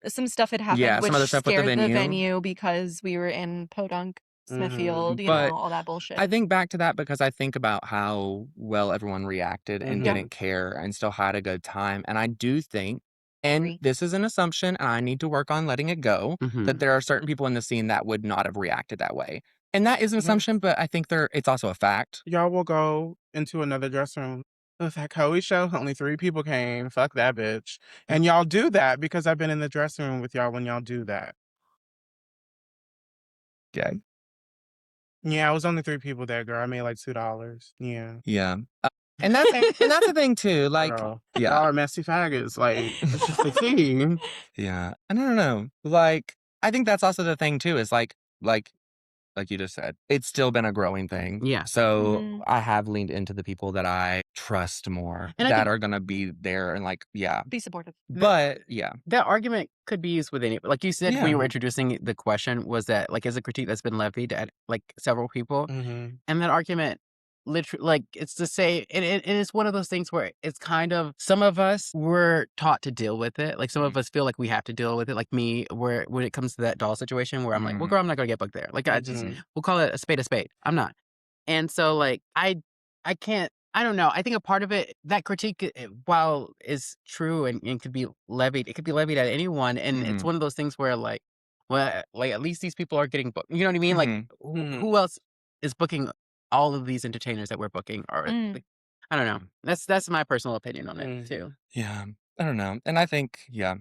some stuff had happened, yeah, some which other stuff with the scared the venue. venue because we were in Podunk, Smithfield, you know, But all that bullshit. I think back to that because I think about how well everyone reacted and Yeah. didn't care and still had a good time. And I do think, and Agree. this is an assumption, and I need to work on letting it go, Mhm. that there are certain people in the scene that would not have reacted that way. And that is an Yes. assumption, but I think it's also a fact. Y'all will go into another dressing room. It was that Chloe show. Only 3 people came. Fuck that bitch. And y'all do that because I've been in the dressing room with y'all when y'all do that. Okay. Yeah, it was only 3 people there, girl. I made like $2. Yeah. Yeah. And that's the thing too. Like, Girl, yeah. y'all are messy faggots. Like, it's just a thing. Yeah. And I don't know. Like, I think that's also the thing too, is like you just said, it's still been a growing thing. Yeah. So Mhm. I have leaned into the people that I trust more And I that think- are going to be there and like, yeah. Be supportive. But yeah. That argument could be used with any, like you said when Yeah. you were introducing the question, was that like as a critique that's been levied at like several people, Mhm. and that argument literally, like, it's to say it is one of those things where it's kind of, some of us were taught to deal with it, like some of us feel like we have to deal with it, like me, where when it comes to that doll situation where I'm like, well, girl, I'm not gonna get booked there, like I just, Mhm. we'll call it a spade, I'm not. And so like I can't, I don't know, I think a part of it, that critique, while is true and could be levied, it could be levied at anyone, and it's Mhm. one of those things where like, well, like at least these people are getting booked, you know what I mean? Like Mhm. who else is booking all of these entertainers that we're booking? Or Mm. like, I don't know, that's my personal opinion on it Mhm. too. Yeah. I don't know. And I think, yeah,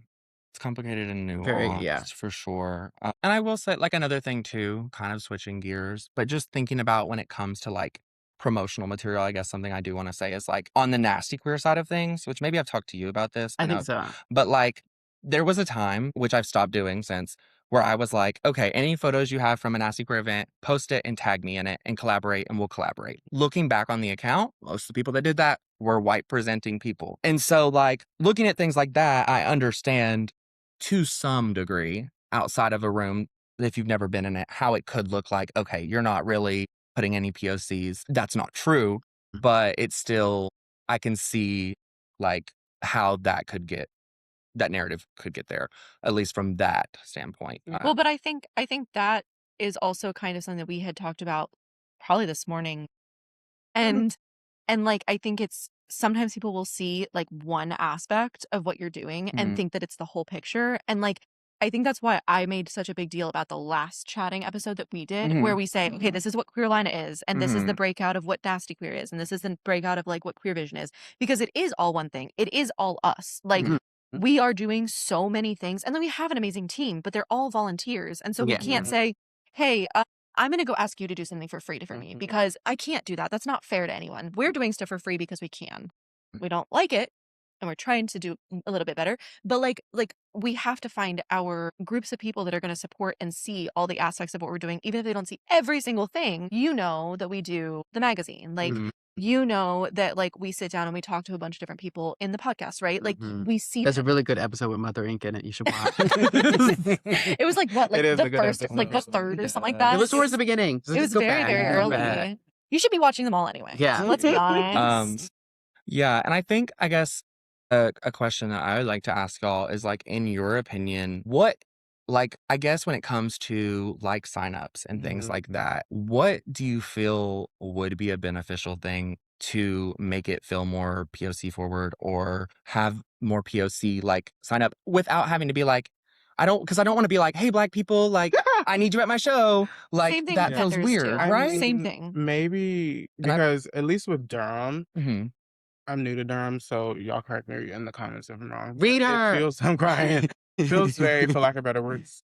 it's complicated and Very, nuanced yeah. for sure. And I will say, like, another thing too, kind of switching gears, but just thinking about when it comes to like promotional material, I guess something I do want to say is like on the nasty queer side of things, which maybe I've talked to you about this. I know, think so. but like there was a time, which I've stopped doing since, where I was like, okay, any photos you have from a nasty queer event, post it and tag me in it and collaborate and we'll collaborate. Looking back on the account, most of the people that did that were white presenting people. And so like looking at things like that, I understand to some degree outside of a room, if you've never been in it, how it could look like, okay, you're not really putting any POCs. That's not true, but it's still, I can see like how that narrative could get there, at least from that standpoint. Well, but I think that is also kind of something that we had talked about probably this morning. And like I think it's sometimes people will see like one aspect of what you're doing and Mhm. think that it's the whole picture. And like I think that's why I made such a big deal about the last chatting episode that we did, where we say, okay, this is what Queer Line is, and this is the breakout of what Nasty Queer is, and this is the breakout of like what Queer Vision is, because it is all one thing. It is all us. Like Mhm. we are doing so many things, and then we have an amazing team, but they're all volunteers, and so we Yeah. can't say, hey, I'm going to go ask you to do something for free for me, because I can't do that. That's not fair to anyone. We're doing stuff for free because we can. We don't like it, and we're trying to do a little bit better. But like we have to find our groups of people that are going to support and see all the aspects of what we're doing, even if they don't see every single thing. You know that we do the magazine, like. Mhm. You know that like we sit down and we talk to a bunch of different people in the podcast, right? Like Mhm. we see. There's a really good episode with Mother Inc. in it. You should watch. It was like what, like It is the a good first, episode. like the third or something like It that. was towards the beginning. So It was just go very, back, very go back. early. You should be watching them all anyway. Yeah. Let's be honest. Yeah, and I think, I guess, A question that I would like to ask y'all is like, in your opinion, what, like, I guess when it comes to like signups and things like that, what do you feel would be a beneficial thing to make it feel more POC forward or have more POC like sign up without having to be like, because I don't want to be like, hey, Black people, like, I need you at my show. Like, Same thing that with feels vendors too. weird, I right? Same mean, thing. maybe And I, because at least with Durham, mhm. I'm new to Durham, so y'all correct me in the comments if I'm wrong. But it Reader. feels I'm crying. Feels very, for lack of better words,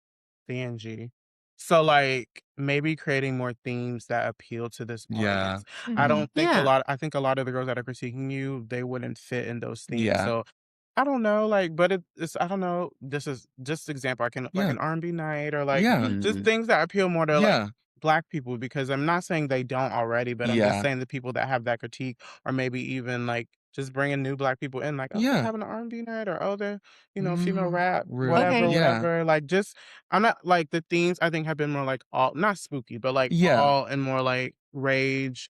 CNG. So like maybe creating more themes that appeal to this Yeah. audience. I Mhm. don't think Yeah. I think a lot of the girls that are critiquing you, they wouldn't fit in those themes. Yeah. So I don't know, like, but it's I don't know. This is just example. I can like Yeah. an R&B night or like Yeah. just Mm. things that appeal more to like Yeah. Black people because I'm not saying they don't already, but I'm just Yeah. saying the people that have that critique or maybe even like just bringing new Black people in, like, oh, they're Yeah. having an R&B night, or oh, they're female rap, Real. whatever, Okay. Yeah. whatever. Like, just I'm not like the themes I think have been more like all not spooky, but like Yeah. all and more like rage.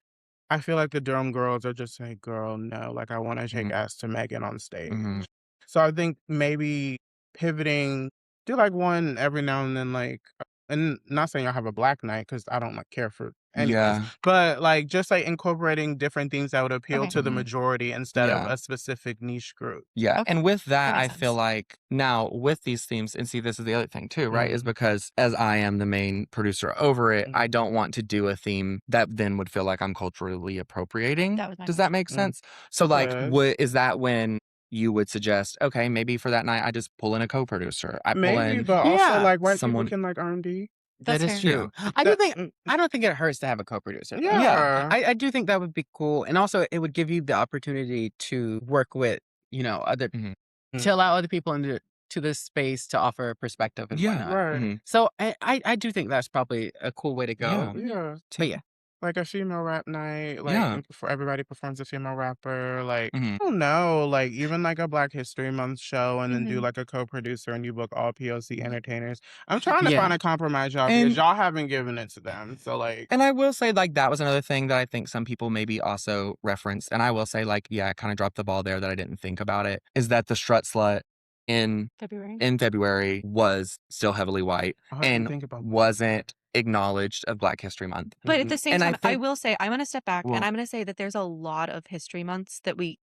I feel like the Durham girls are just like, girl, no, like I want to shake Mhm. ass to Megan on Mhm. stage. So I think maybe pivoting, do like one every now and then, like, and not saying y'all have a Black night because I don't like care for anyways, Yeah. but like just like incorporating different things that would appeal Okay. to the Mhm. majority instead of Yeah. a specific niche group. Yeah. Okay. And with that, makes I feel sense. like now with these themes, and see, this is the other thing too, right? Is Mhm. because as I am the main producer over it, I Mhm. don't want to do a theme that then would feel like I'm culturally appropriating. That was my Does that question. make Mm. sense? So, like, Could. is that when you would suggest, okay, maybe for that night, I just pull in a co producer, I pull Maybe, in but also Yeah. like white people someone. can like R&B. That That's is fair. Yeah. true. I do That think I don't think it hurts to have a co-producer though. Yeah. yeah. I do think that would be cool, and also it would give you the opportunity to work with other Mhm. to allow other people into to this space to offer perspective and Yeah. whatnot. Right. Mhm. So I do think that's probably a cool way to Yeah. go. Mhm. Yeah. But yeah, Like a female rap night, like Yeah. for everybody performs a female rapper, like Mhm. I don't know, like even like a Black History Month show and then do Mhm. like a co-producer and you book all POC entertainers. I'm trying to yeah, find a compromise, y'all, because And y'all haven't given it to them. So like And I will say, like, that was another thing that I think some people maybe also referenced. And I will say, like, yeah, I kind of dropped the ball there that I didn't think about it. Is that the strut slut in February. February was still heavily white oh, I didn't and think about that. wasn't acknowledged of Black History Month. But at Mhm. the same And I time, I think, will say I'm gonna step back and well, I'm gonna say that there's a lot of history months that we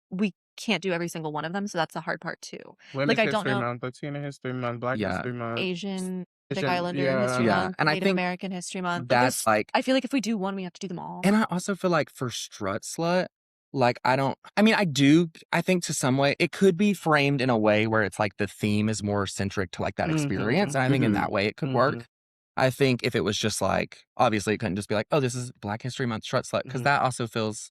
can't do every single one of them, so that's the hard part too. Like Women's I don't History know Month, Latina History Month, Black yeah, History Month, Asian, Pacific Asian, Islander History yeah. yeah. Month, And I Native think American History Month. Like that's there's like, I feel like if we do one, we have to do them all. and I also feel like for strut slut, like, I mean, I think to some way, it could be framed in a way where it's like the theme is more centric to like that experience. Mhm. And I think in mhm. that way it could Mhm. work. I think if it was just like, obviously it couldn't just be like, oh, this is Black History Month strut slut, because Mhm. that also feels,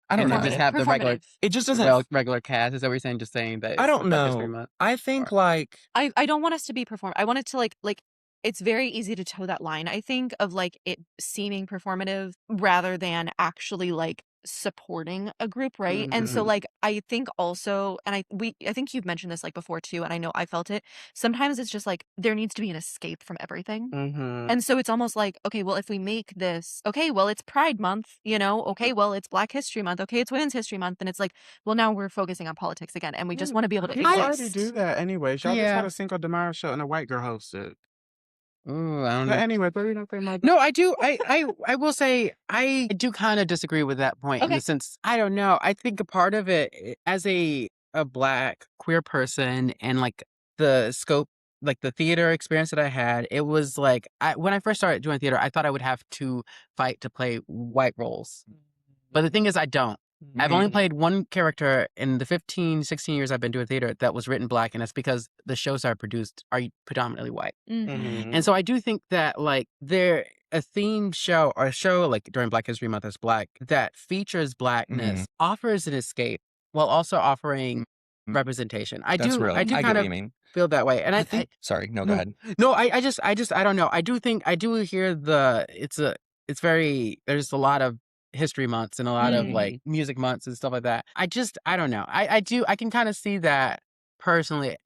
I don't And then know. just have the regular Performative. It just doesn't, regular cast. Is that what you're saying? Just saying that I it's don't Black History know. Month. I think like, I don't want us to be perform. I want it to like it's very easy to toe that line, I think, of like it seeming performative rather than actually like supporting a group, right? And so Mhm. like I think also, and I think you've mentioned this like before too, and I know I felt it. Sometimes it's just like there needs to be an escape from everything. Mhm. And so it's almost like, okay, well, if we make this, okay, well, it's Pride Month, okay, well, it's Black History Month, okay, it's Women's History Month, and it's like, well, now we're focusing on politics again, and we just want to be able to People already do exist. that anyways. Y'all just had Yeah. a Cinco de Mayo show and a white girl hosted. Ooh, I don't But know. anyway, but you don't say my No, I do. I will say I do kind of disagree with that point in the Okay. sense I don't know. I think a part of it as a Black queer person and like the scope, like the theater experience that I had, it was like when I first started doing theater, I thought I would have to fight to play white roles. But the thing is, I don't. I've only Mhm. played one character in the 15, 16 years I've been doing theater that was written Black, and that's because the shows I produced are predominantly white. Mhm. And so I do think that like a theme show or a show like during Black History Month as Black that features Blackness offers an escape while also offering representation. that's real. I do I get kind what of you mean. feel that way. And I think, sorry, no, go no, ahead. no, I just I don't know. I do hear it's very there's a lot of history months and a lot of like music months and stuff like that. I don't know. I can kind of see that personally.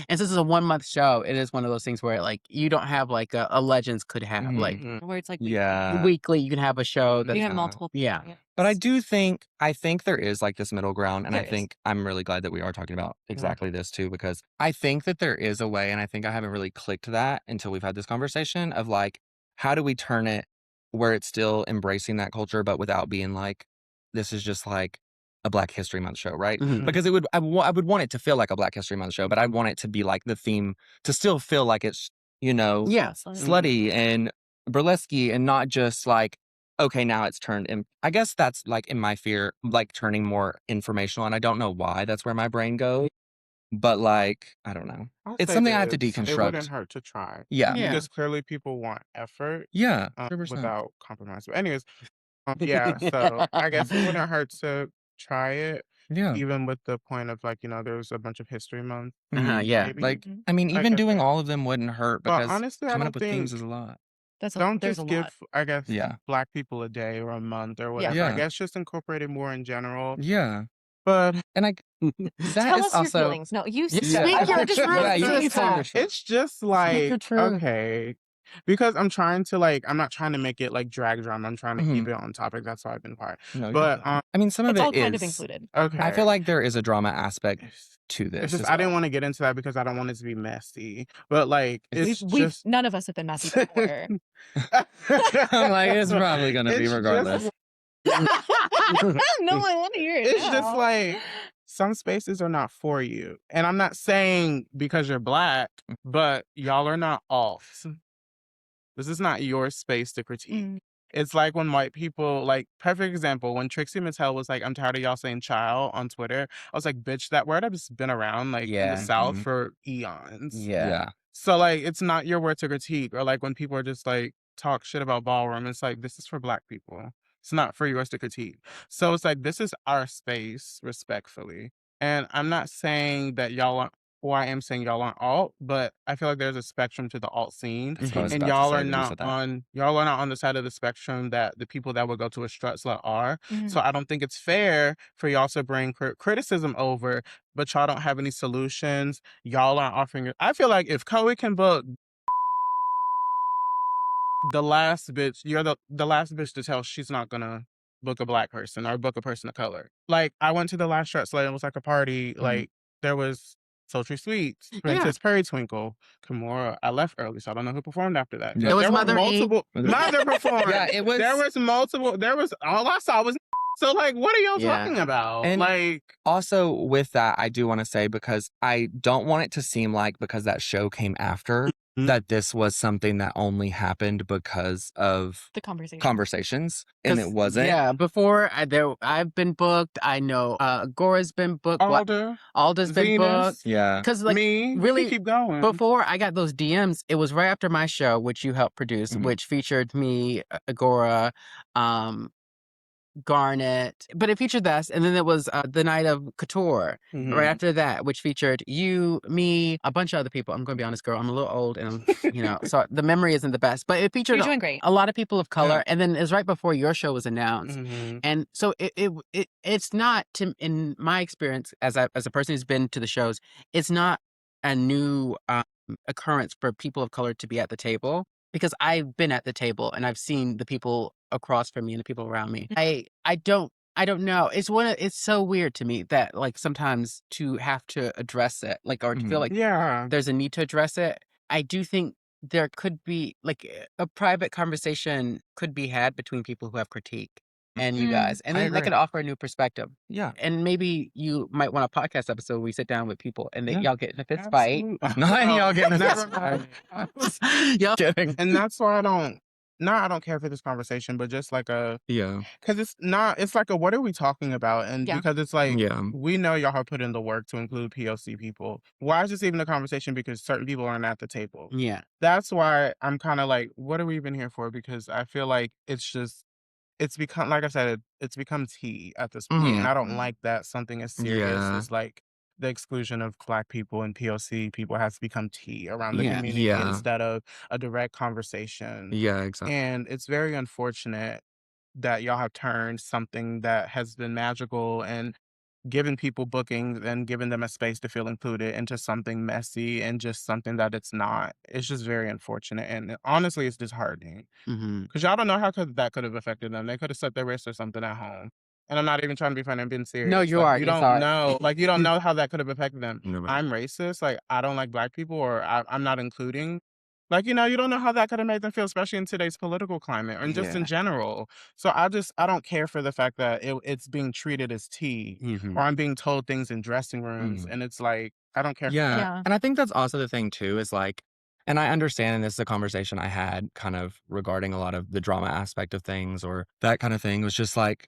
And since it's a 1-month show, it is one of those things where, like, you don't have, like, a Legends could have, like, Where it's like Yeah. weekly, you can have a show you that's have multiple. yeah. But I think there is like this middle ground. And There I is. think I'm really glad that we are talking about exactly this too, because I think that there is a way, and I think I haven't really clicked that until we've had this conversation of like, how do we turn it where it's still embracing that culture, but without being like, this is just like a Black History Month show, right? Mhm. Because I would want it to feel like a Black History Month show, but I want it to be like the theme to still feel like it's, Yeah. slutty and burlesque and not just like, okay, now it's turned in. I guess that's like in my fear, like turning more informational. And I don't know why that's where my brain goes. But like, I don't know. I'll It's say something I have to this, it wouldn't deconstruct. hurt to try Yeah. Yeah. because clearly people want effort Yeah. 100%. without compromise. But anyways, yeah, so I guess it wouldn't hurt to try it, Yeah. even with the point of like, there's a bunch of history month, Mhm. Yeah. maybe. Like, I mean, Like even I doing said. all of them wouldn't hurt But because honestly, I coming don't up with themes think, is a lot. don't There's a just lot. give, I guess, Yeah. Black people a day or a month or whatever. Yeah. I guess just incorporate it more in general. Yeah. But And that Tell is us your also. feelings. No, you Yeah. speak your truth. Yeah, you can say your truth. it's just Speak like, your truth. okay, because I'm trying to like, I'm not trying to make it like drag drama. I'm trying to keep it on topic. That's why I've been quiet. No, you're But good. I mean, some of It's all it kind of is. included. okay, I feel like there is a drama aspect to it's this just as I didn't well. want to get into that because I don't want it to be messy. But like, it's We've just none of us have been messy before. I'm like, it's probably going to be It's regardless. No, I want to hear it. It's just now. like some spaces are not for you. And I'm not saying because you're Black, but y'all are not off. This is not your space to critique. It's like when white people, like, perfect example, when Trixie Mattel was like, I'm tired of y'all saying child on Twitter. I was like, bitch, that word has been around like in the Yeah. South for eons. Yeah. So like it's not your word to critique. Or like when people are just like talk shit about ballroom, it's like this is for Black people. It's not for yours to critique. So it's like this is our space, respectfully. And I'm not saying that y'all aren't, or I am saying y'all aren't alt, but I feel like there's a spectrum to the alt scene. That's what I was And about to y'all say are when you not said that. on the side of the spectrum that the people that would go to a strut slut are. So I don't think it's fair for y'all to bring criticism over, but y'all don't have any solutions. Y'all aren't offering it. I feel like if Chloe can book the last bitch, you're the last bitch to tell she's not gonna book a Black person or book a person of color. Like I went to the last strut slut, it was like a party. Like there was Sultry Sweets, Princess Periwinkle, Kimura. I left early, so I don't know who performed after that. Yeah. There was There were Mother E. multiple. Mother performed. Yeah, it was. There was multiple. There was all I saw was. So like, what are y'all Yeah. talking about? And- like, Also, with that, I do want to say, because I don't want it to seem like because that show came after, that this was something that only happened because of The conversation. conversations, and it 'Cause, wasn't. Yeah, before I've been booked. I know Gora's been booked. Alda's been booked. Yeah. Because like me, we really, can keep going. before I got those DMs, it was right after my show, which you helped produce, which featured me, Agora, Garnet, but it featured us, and then there was the Night of Couture right after that, which featured you, me, a bunch of other people. I'm going to be honest, girl, I'm a little old, and I'm, so the memory isn't the best, but it featured You're doing great. a lot of people of color, and then it was right before your show was announced, and so it's not, in my experience as a person who's been to the shows, it's not a new occurrence for people of color to be at the table. Because I've been at the table and I've seen the people across from me and the people around me. I don't know. It's so weird to me that like sometimes to have to address it, like, or to feel like there's a need to address it. I do think there could be like a private conversation could be had between people who have critique and you guys, and I then that agree. could offer a new perspective. Yeah. And maybe you might want a podcast episode where we sit down with people and y'all get in a fist fight. Not y'all getting a fist Never fight. Y'all Kidding. And that's why I don't care for this conversation, but just like Yeah. because it's like what are we talking about? And Yeah. because it's like, Yeah. we know y'all have put in the work to include POC people. Why is this even a conversation? Because certain people aren't at the table. Yeah. That's why I'm kind of like, what are we even here for? Because I feel like it's become, like I said, it's become tea at this point, and I don't like that something as serious Yeah. as like the exclusion of Black people and POC people has become tea around the Yeah. community Yeah. instead of a direct conversation. Yeah, exactly. And it's very unfortunate that y'all have turned something that has been magical and giving people bookings and giving them a space to feel included into something messy and just something that it's not. It's just very unfortunate, and honestly, it's disheartening. Hmm. Because y'all don't know how that could have affected them. They could have set their wrist or something at home. And I'm not even trying to be funny, I'm being No, serious. you Like, are. you It's don't all right. know, like, you don't know how that could have affected them. No, but I'm racist, like, I don't like black people, or I'm not including. Like, you don't know how that could have made them feel, especially in today's political climate and just in Yeah. general. So I don't care for the fact that it's being treated as tea, Hmm. or I'm being told things in dressing rooms, mhm. and it's like, I don't care for Yeah, that. Yeah. and I think that's also the thing too is, like, and I understand, and this is a conversation I had kind of regarding a lot of the drama aspect of things or that kind of thing, was just like,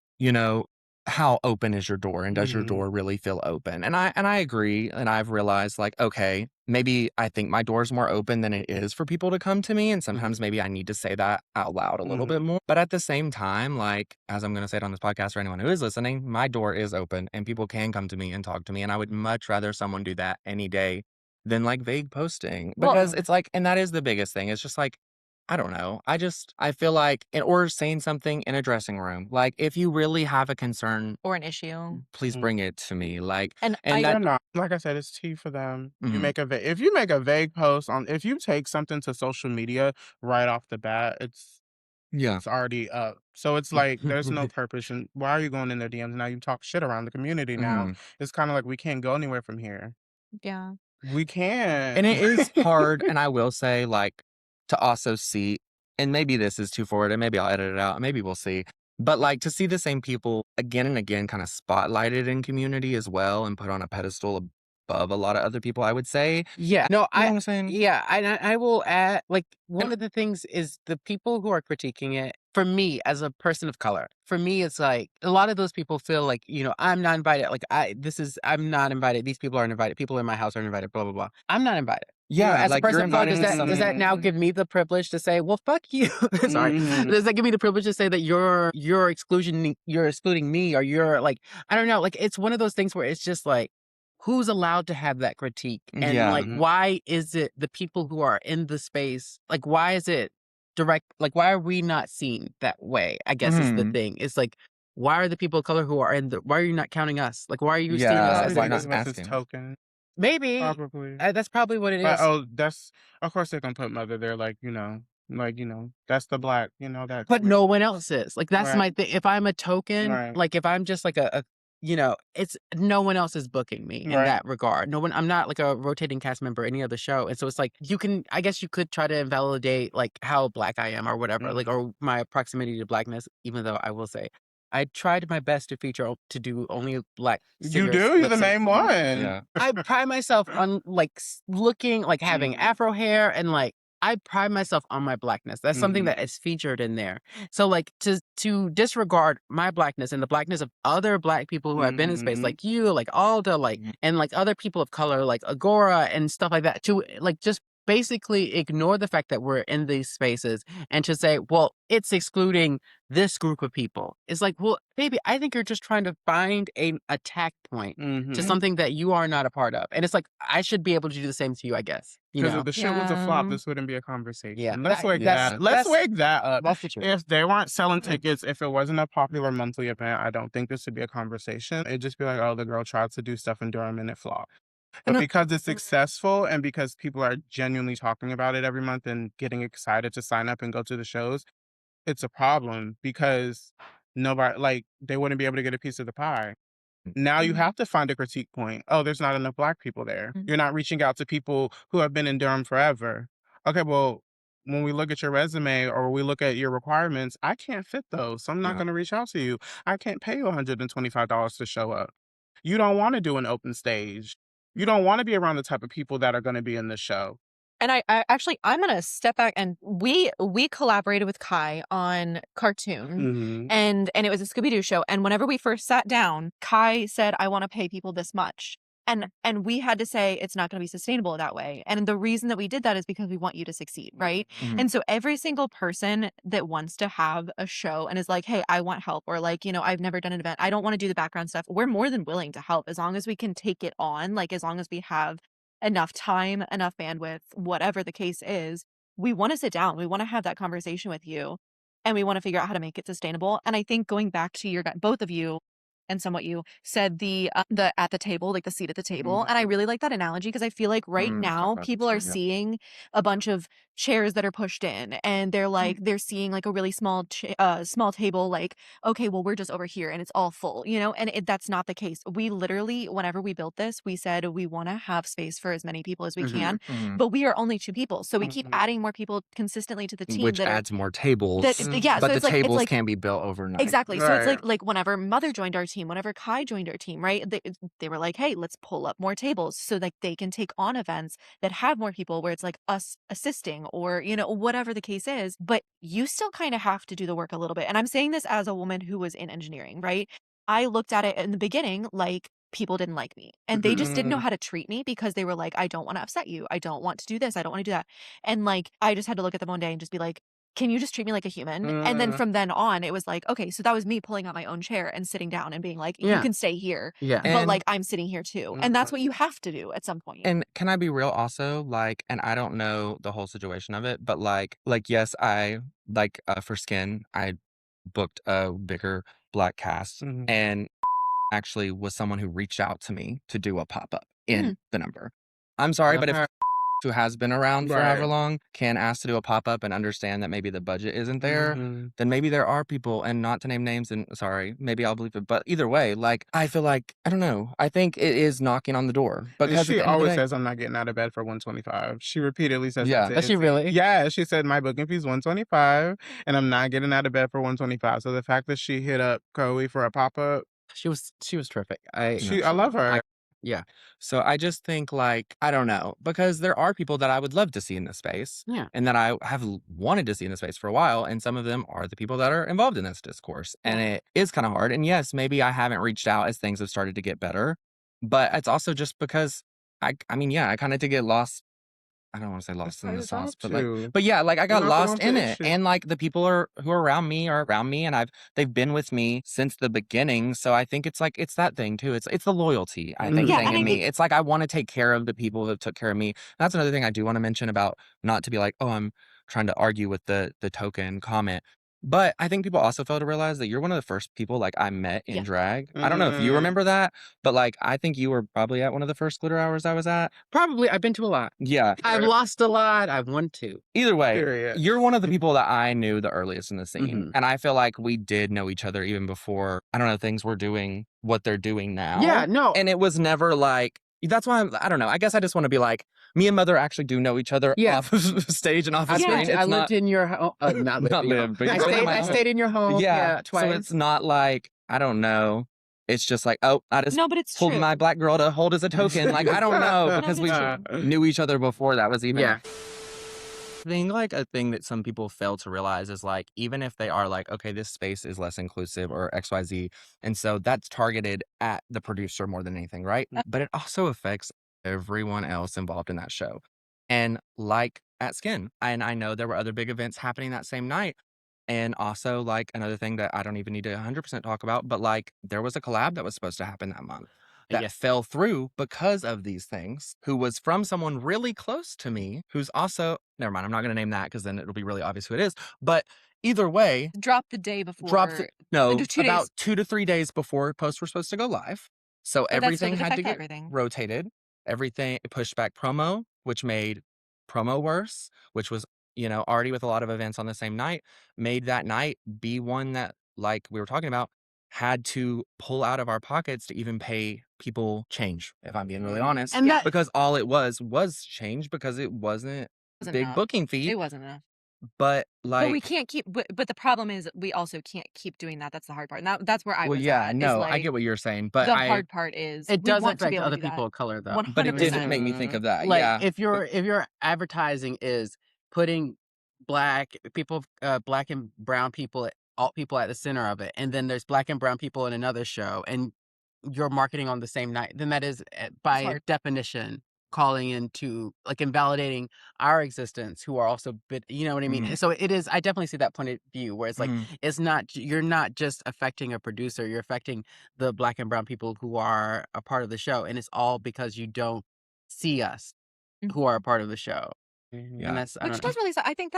how open is your door, and does your Mhm, door really feel open? And I agree, and I've realized, like, okay, maybe I think my door's more open than it is for people to come to me, and mhm, sometimes maybe I need to say that out loud a little bit mhm. more. But at the same time, like, as I'm gonna say it on this podcast for anyone who is listening, my door is open and people can come to me and talk to me, and I would much rather someone do that any day than, like, vague posting, Well, because it's like, and that is the biggest thing. It's just like, I don't know. I feel like, or saying something in a dressing room. Like, if you really have a concern, or an issue. please Mm. bring it to me. Like, And and I that, They're not. Like I said, it's tea for them. mhm, If you make a vague post if you take something to social media right off the bat, yeah. it's already up. So it's like there's no purpose, and why are you going in their DMs now? You talk shit around the community now. Mhm. It's kind of like we can't go anywhere from here. yeah. We can't. And it is hard, and I will say, like, to also see, and maybe this is too forward, and maybe I'll edit it out, maybe we'll see. But, like, to see the same people again and again kind of spotlighted in community as well and put on a pedestal above a lot of other people, I would say. Yeah. No, You know what I'm saying? yeah, I will add, like, And one of the things is the people who are critiquing it, for me as a person of color, for me, it's like a lot of those people feel like, I'm not invited. Like, I'm not invited. These people aren't invited. People in my house aren't invited, blah, blah, blah. I'm not invited. yeah, As a like, you're person of color, inviting does that some. now give me the privilege to say, well, fuck you? Sorry. Mhm. Does that give me the privilege to say that you're excluding me, or you're like, I don't know. Like, it's one of those things where it's just like, who's allowed to have that critique? And Yeah. like, Mhm. why is it the people who are in the space, like, why is it direct? Like, why are we not seen that way? I guess is the Mhm. thing. It's like, why are the people of color who are why are you not counting us? Like, why are you seeing us Yeah, Probably as a, why think not of us as asking? token. maybe? Probably. That's probably what it But is. that's of course they're gonna put mother there, that's the black, that But no one else is. Like, that's right, my thing. If I'm a token, right, like, if I'm just like it's no one else is booking me in right. that regard. No one, I'm not like a rotating cast member any other show. And so it's like, I guess you could try to invalidate like how black I am or whatever, like, Mhm. or my proximity to blackness, even though I will say, I tried my best to to do only black You singers do, you're lip the sync. main one. Yeah. I pride myself on like looking like having Mhm, afro hair, and like I pride myself on my blackness. That's something mhm, that is featured in there. So like, to disregard my blackness and the blackness of other black people who have been in space, mhm, like you, like Alda, like, and like other people of color like Agora and stuff like that, to like just basically ignore the fact that we're in these spaces and to say, well, it's excluding this group of people. It's like, well, baby, I think you're just trying to find a attack point to mhm. something that you are not a part of. And it's like, I should be able to do the same to you, I guess. You 'Cause if know? the shit was a flop, Yeah. this wouldn't be a Yeah. conversation. That Yeah. Let's wake that up. that's the truth. If they weren't selling tickets, if it wasn't a popular monthly event, I don't think this would be a conversation. It'd just be like, "Oh, the girl tried to do stuff in Durham and it flopped." But And I because it's successful and because people are genuinely talking about it every month and getting excited to sign up and go to the shows, it's a problem because nobody they wouldn't be able to get a piece of the pie. Now you have to find a critique point. Oh, there's not enough black people there. Mhm. You're not reaching out to people who have been in Durham forever. Okay, well, when we look at your resume or we look at your requirements, I can't fit those. So I'm not yeah. going to reach out to you. I can't pay you $125 to show up. You don't want to do an open stage. You don't want to be around the type of people that are going to be in the show. And I actually I'm gonna step back, and we collaborated with Kai on Cartoon, Hmm. and it was a Scooby Doo show. And whenever we first sat down, Kai said, "I want to pay people this much," and we had to say it's not going to be sustainable that way. And the reason that we did that is because we want you to succeed, right? Mhm. And so every single person that wants to have a show and is like, "Hey, I want help," or like, I've never done an event, I don't want to do the background stuff. We're more than willing to help as long as we can take it on, like as long as we have enough time, enough bandwidth, whatever the case is. We want to sit down. We want to have that conversation with you, and we want to figure out how to make it sustainable. And I think going back to both of you and somewhat you said the at the table, like the seat at the table. And I really like that analogy because I feel like right now people are seeing a bunch of chairs that are pushed in, and they're like they're seeing like a really small small table, like, okay, well, we're just over here and it's all full, and that's not the case. We literally, whenever we built this, we said we want to have space for as many people as we can, but we are only 2 people, so we keep adding more people consistently to the team Which that are adds more tables. yeah, But so the it's like tables can be built overnight. exactly. So it's Right. like whenever Mother joined our team, whenever Kai joined our team, right? They were like, hey, let's pull up more tables so like they can take on events that have more people where it's like us assisting or, whatever the case is. But you still kind of have to do the work a little bit. And I'm saying this as a woman who was in engineering, right? I looked at it in the beginning like people didn't like me and they just didn't know how to treat me because they were like, I don't want to upset you. I don't want to do this. I don't want to do that. And like, I just had to look at them one day and just be like, can you just treat me like a human? And then from then on, it was like, okay, so that was me pulling out my own chair and sitting down and being like, you can stay here, Yeah. but And- like I'm sitting here too. And that's what you have to do at some point. And can I be real also? Like, and I don't know the whole situation of it, but like yes, I like for Skin, I booked a bigger black cast and actually was someone who reached out to me to do a pop-up in the number. I'm sorry, but if who has been around for however long can ask to do a pop-up and understand that maybe the budget isn't there, then maybe there are people, and not to name names, and sorry, maybe I'll believe it, but either way, like, I feel like, I don't know, I think it is knocking on the door. Because she always says, I'm not getting out of bed for 125. She repeatedly says that. Does she really? Yeah, she said, my booking fee is 125, and I'm not getting out of bed for 125. So the fact that she hit up Chloe for a pop-up, She was terrific. I love her. Yeah. So I just think like, I don't know, because there are people that I would love to see in this space. Yeah. And that I have wanted to see in the space for a while. And some of them are the people that are involved in this discourse. And it is kind of hard. And yes, maybe I haven't reached out as things have started to get better. But it's also just because I mean, I kind of did get lost. I don't want to say lost in the sauce, but like I got lost in it. And like the people who are around me, and they've been with me since the beginning. So I think it's like, it's that thing too. It's the loyalty, I think, thing in me. It's like, I want to take care of the people who took care of me. That's another thing I do want to mention about, not to be like, oh, I'm trying to argue with the token comment. But I think people also fail to realize that you're one of the first people like I met in drag. I don't know if you remember that, but like I think you were probably at one of the first glitter hours I was at. Probably. I've been to a lot. Yeah. I've lost a lot. I've won 2. Either way, you're one of the people that I knew the earliest in the scene. And I feel like we did know each other even before, I don't know, things were doing what they're doing now. Yeah, no. And it was never like, that's why I don't know. I guess I just want to be like, me and Mother actually do know each other off of stage and off of screen. I lived in your home. Not lived. But I stayed in your home. Yeah, twice. So it's not like, I don't know. It's just like, oh, I just pulled my black girl to hold as a token. Like, I don't know, because we knew each other before that was even. Yeah. I think like a thing that some people fail to realize is like, even if they are like, okay, this space is less inclusive or XYZ, and so that's targeted at the producer more than anything, right? But it also affects everyone else involved in that show. And like at Skin, and I know there were other big events happening that same night. And also like another thing that I don't even need to 100% talk about, but like there was a collab that was supposed to happen that month that fell through because of these things, who was from someone really close to me, who's also, never mind, I'm not going to name that because then it'll be really obvious who it is. But either way. Drop the day before. About 2 to 3 days before posts were supposed to go live. So everything had to get rotated. Everything pushed back promo, which made promo worse, which was, already with a lot of events on the same night, made that night be one that, like we were talking about, had to pull out of our pockets to even pay people change, if I'm being really honest. And because all it was change, because it wasn't a big booking fee. It wasn't enough. But like, but we can't keep. But the problem is, we also can't keep doing that. That's the hard part. And that's where I was. I get what you're saying, but the hard part is it does affect other people of color, though. 100%. But it didn't make me think of that. Like if your advertising is putting black people, black and brown people, alt people at the center of it, and then there's black and brown people in another show, and you're marketing on the same night, then that is by definition calling into like invalidating our existence, who are also you know what I mean? So it is, I definitely see that point of view where it's like, it's not, you're not just affecting a producer, you're affecting the black and brown people who are a part of the show, and it's all because you don't see us who are a part of the show. Yeah. And that's, which does really, I think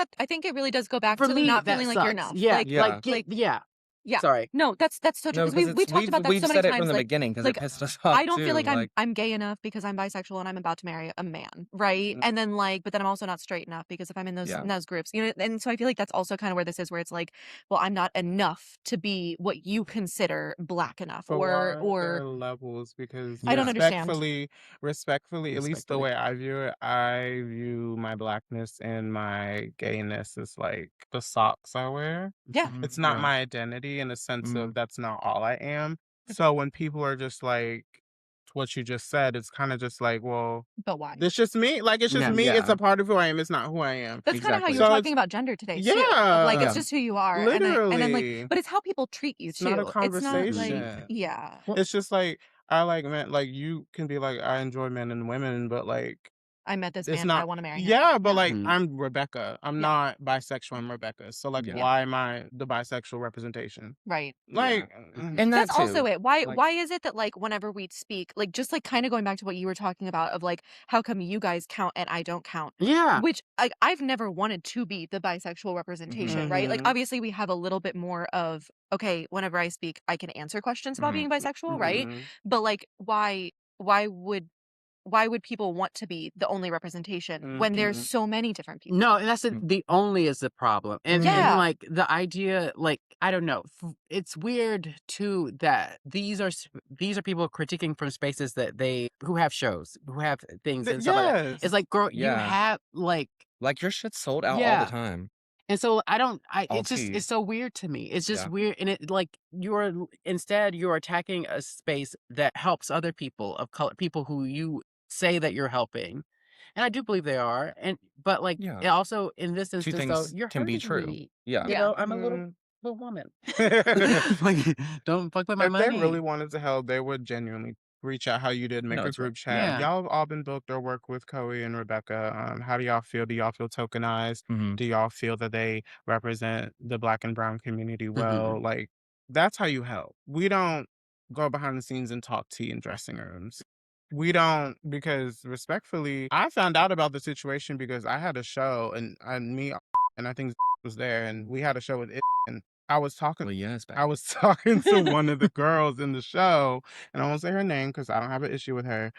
it really does go back for to me, not feeling like you're enough. Yeah. Yeah. Sorry. No, that's so true No, because because we it's talked about that we've so many said it from times. the Like, beginning because it like pissed us off I don't feel too. like Like, I'm gay enough because I'm bisexual and I'm about to marry a man, right? And then like, but then I'm also not straight enough because if I'm in yeah. those groups, you know, and so I feel like that's also kind of where this is, where it's like, well, I'm not enough to be what you consider black enough, But why are or there levels? Because I don't Yeah. understand. respectfully, at least the Respectfully. way I view it, I view my blackness and my gayness as like the socks I wear. Yeah. It's not Yeah. my identity in the sense Mhm. of that's not all I am. So when people are just like what you just said, it's kind of just like, well, But why? it's just me. Like it's just Yeah. me. It's Yeah. a part of who I am. It's not who I am. That's kind of how you were Exactly. So it's talking about gender today too. Of like, it's yeah, Yeah. just who you are, and then like, literally. but it's how people treat you It's not a too. It's not like, conversation. yeah, Well, It's just like I like men. Like you can be like I enjoy men and women, but like I met this it's man, I not. want to marry him. Yeah, but Yeah. like mhm. I'm Rebecca. I'm Yeah. not bisexual. I'm Rebecca. So like, Yeah. why am I the bisexual representation? Right. Yeah. Like, And that That's also too. it. Why Like, why is it that like whenever we speak, like just like kind of going back to what you were talking about of like how come you guys count and I don't count? Yeah. Which I've never wanted to be the bisexual mhm. representation, right? Like mm-hmm, obviously we have a little bit more of okay, whenever I speak, I can answer questions about Mhm. being bisexual, right? mm-hmm, But like why would why would people want to be the only representation when there's mm-hmm, so many different people? No, and that's Mm. the only is the problem. And mm-hmm, Yeah. like the idea, like I don't know, it's weird too that these are people critiquing from spaces that they who have shows, who have things and stuff like that. It's yes. like, girl, you Yeah. have like Like your shit's sold out all the yeah. time. And so I don't All it's just tea. it's so weird to me. It's just Yeah. weird and it like instead you're attacking a space that helps other people of color, people who you say that you're helping. And I do believe they are. And but like Yeah. it also in this Two instance though, things you're can be hurting true. me. Yeah. You Yeah. know, I'm a little Mm. little woman. If Like don't fuck with my they really money. wanted to help, they would genuinely reach out how you did, No, make a it's right. group chat. Yeah. Y'all have all been booked or work with Chloe and Rebecca. How do y'all feel? Do y'all feel tokenized? Mhm. Do y'all feel that they represent the Black and Brown community Mhm. well? Like, that's how you help. We don't go behind the scenes and talk tea in dressing rooms. We don't, because respectfully, I found out about the situation because I had a show and I think was there and we had a show with it and I was talking Well, yes, I Becca. was talking to one of the girls in the show, and I won't say her name because I don't have an issue with her.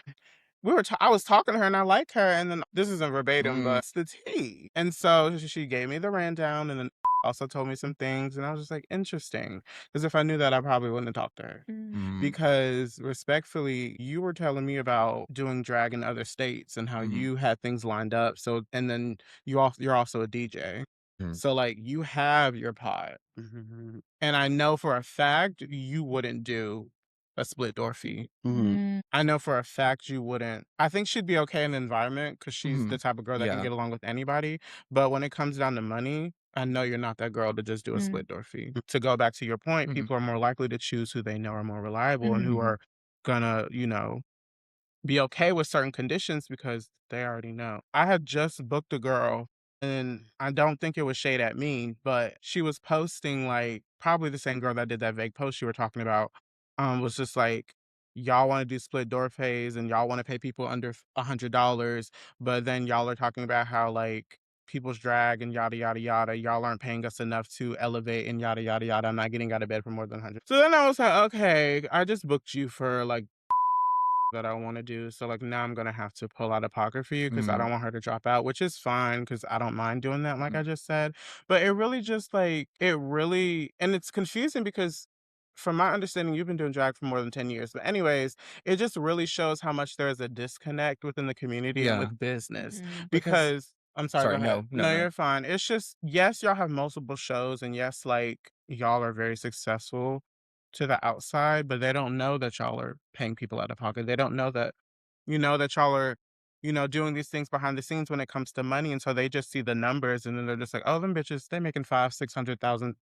I was talking to her and I like her, and then this isn't verbatim, Mm. but it's the tea. And so she gave me the rundown and then also told me some things, and I was just like, interesting. Because if I knew that, I probably wouldn't have talked to her. Mm. Mm. Because respectfully, you were telling me about doing drag in other states and how Mhm. you had things lined up. So, and then you're also a DJ. Mhm. So like you have your pod. Mhm. And I know for a fact you wouldn't do a split door fee. Mhm. Mm. I know for a fact you wouldn't. I think she'd be okay in the environment because she's the Mhm. type of girl that can Yeah. get along with anybody. But when it comes down to money, I know you're not that girl to just do a Mm. split door fee. To go back to your point, Mhm. people are more likely to choose who they know are more reliable and Mhm. who Mhm. are gonna, be okay with certain conditions because they already know. I had just booked a girl and I don't think it was shade at me, but she was posting like probably the same girl that did that vague post you were talking about. Was just like, y'all want to do split door pays and y'all want to pay people under $100, but then y'all are talking about how like people's drag and yada yada yada. Y'all aren't paying us enough to elevate and yada yada yada. I'm not getting out of bed for more than 100. So then I was like, okay, I just booked you for like that I want to do. So like now I'm gonna have to pull out of pocket for you because I Mhm. don't want her to drop out, which is fine because I don't mind doing that, like Mhm. I just said. But it really just like it really and it's confusing because from my understanding, you've been doing drag for more than 10 years. But anyways, it just really shows how much there is a disconnect within the community and Yeah. with business. Mhm. Because Because I'm sorry, go sorry, ahead. no, no, No, no. you're fine. It's just yes, y'all have multiple shows and yes, like y'all are very successful to the outside, but they don't know that y'all are paying people out of pocket. They don't know that, that y'all are, doing these things behind the scenes when it comes to money. And so they just see the numbers and then they're just like, oh, them bitches, they making $500,000-600,000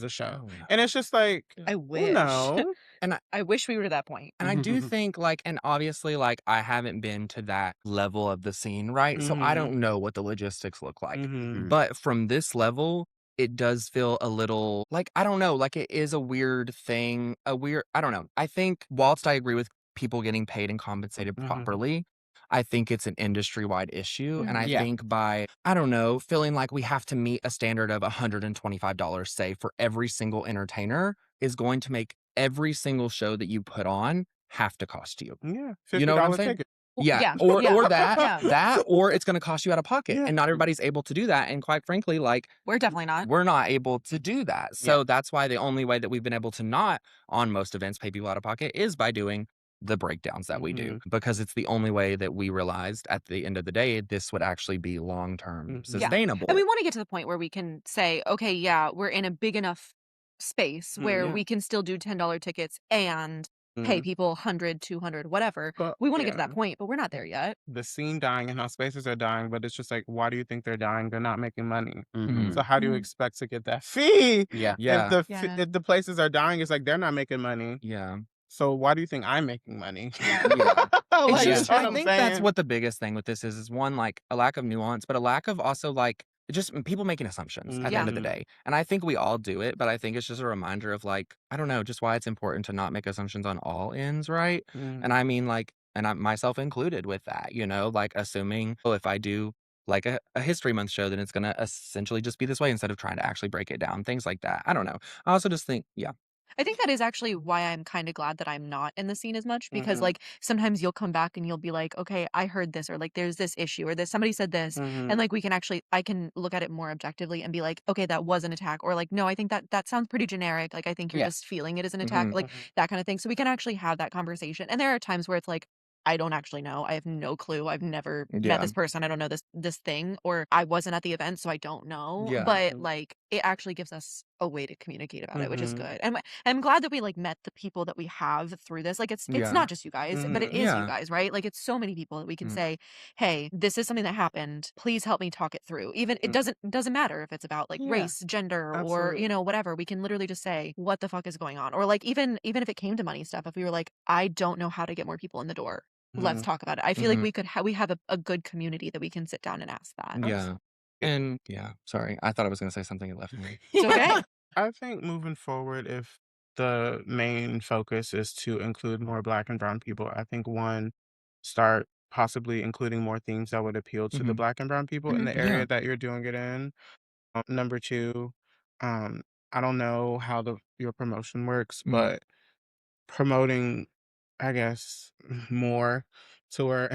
a show. Oh, no. And it's just like, I well, wish. no. And I wish we were to that point. I do think, like, and obviously, like, I haven't been to that level of the scene, right? So I Mm-hmm. don't know what the logistics look like. Mm-hmm. But from this level, it does feel a little like, I don't know, like it is a weird thing, I don't know. I think whilst I agree with people getting paid and compensated Mm-hmm. properly, I think it's an industry-wide issue, and I Yeah. think by, I don't know, feeling like we have to meet a standard of $125, say, for every single entertainer is going to make every single show that you put on have to cost you. Yeah, You know what I'm $50 saying? ticket. Yeah, Yeah. or Yeah. that, Yeah. or it's gonna cost you out of pocket, Yeah. and not everybody's able to do that, and quite frankly, like, We're definitely not. we're not able to do that. Yeah. So that's why the only way that we've been able to not, on most events, pay people out of pocket is by doing the breakdowns that we do, because it's the only way that we realized at the end of the day, this would actually be long-term Mhm. Yeah. sustainable. And we want to get to the point where we can say, okay, yeah, we're in a big enough space where Yeah. we can still do $10 tickets and pay Mhm. people 100, 200, whatever. But We want to get to yeah, that point, but we're not there yet. the scene dying and how spaces are dying, but it's just like, why do you think they're dying? They're not making money. Mhm. So how do you Mhm. expect to get that fee Yeah. Yeah, Yeah. if the places are dying? It's like they're not making money. yeah. So why do you think I'm making money? Yeah. Yeah. Like, It's you just, know what I I'm think that's saying? what the biggest thing with this is one, like, a lack of nuance, but a lack of also, like, just people making assumptions at the end of the Mhm. day. And I think we all do it, but I think it's just a reminder of, like, I don't know, just why it's important to not make assumptions on all ends, right? Mhm. And I mean, like, and I myself included with that, like assuming, oh, if I do like a History Month show, then it's gonna essentially just be this way instead of trying to actually break it down, things like that. I don't know. I also just think, yeah. I think that is actually why I'm kind of glad that I'm not in the scene as much because Mhm. like sometimes you'll come back and you'll be like, okay, I heard this or like there's this issue or this somebody said this Mhm. and like we can actually I can look at it more objectively and be like, okay, that was an attack or like no, I think that sounds pretty generic. Like I think you're Yeah. just feeling it as an attack, Mhm. like that kind of thing. So we can actually have that conversation. And there are times where it's like I don't actually know. I have no clue. I've never met Yeah. this person. I don't know this thing or I wasn't at the event so I don't know. Yeah. But like it actually gives us a way to communicate about it, which is Mhm. good. And I'm glad that we like met the people that we have through this. Like it's Yeah. not just you guys, but it Mhm. is you Yeah. guys, right? Like it's so many people that we can Mm. say, "Hey, this is something that happened. Please help me talk it through." Even it doesn't matter if it's about like Yeah, race, gender, or absolutely. whatever. We can literally just say, "What the fuck is going on?" Or like even if it came to money stuff, if we were like, "I don't know how to get more people in the door." Let's Mhm. talk about it. I feel like Mhm. we have a good community that we can sit down and ask that. Yeah. And yeah, sorry. I thought I was gonna say something, it left me. It's okay. I think moving forward, if the main focus is to include more Black and Brown people, I think one, start possibly including more themes that would appeal to the Mhm. Black and Brown people in Mhm. the Yeah. area that you're doing it in. Number two, um, I don't know how your promotion works, Mhm. but promoting, I guess, more to where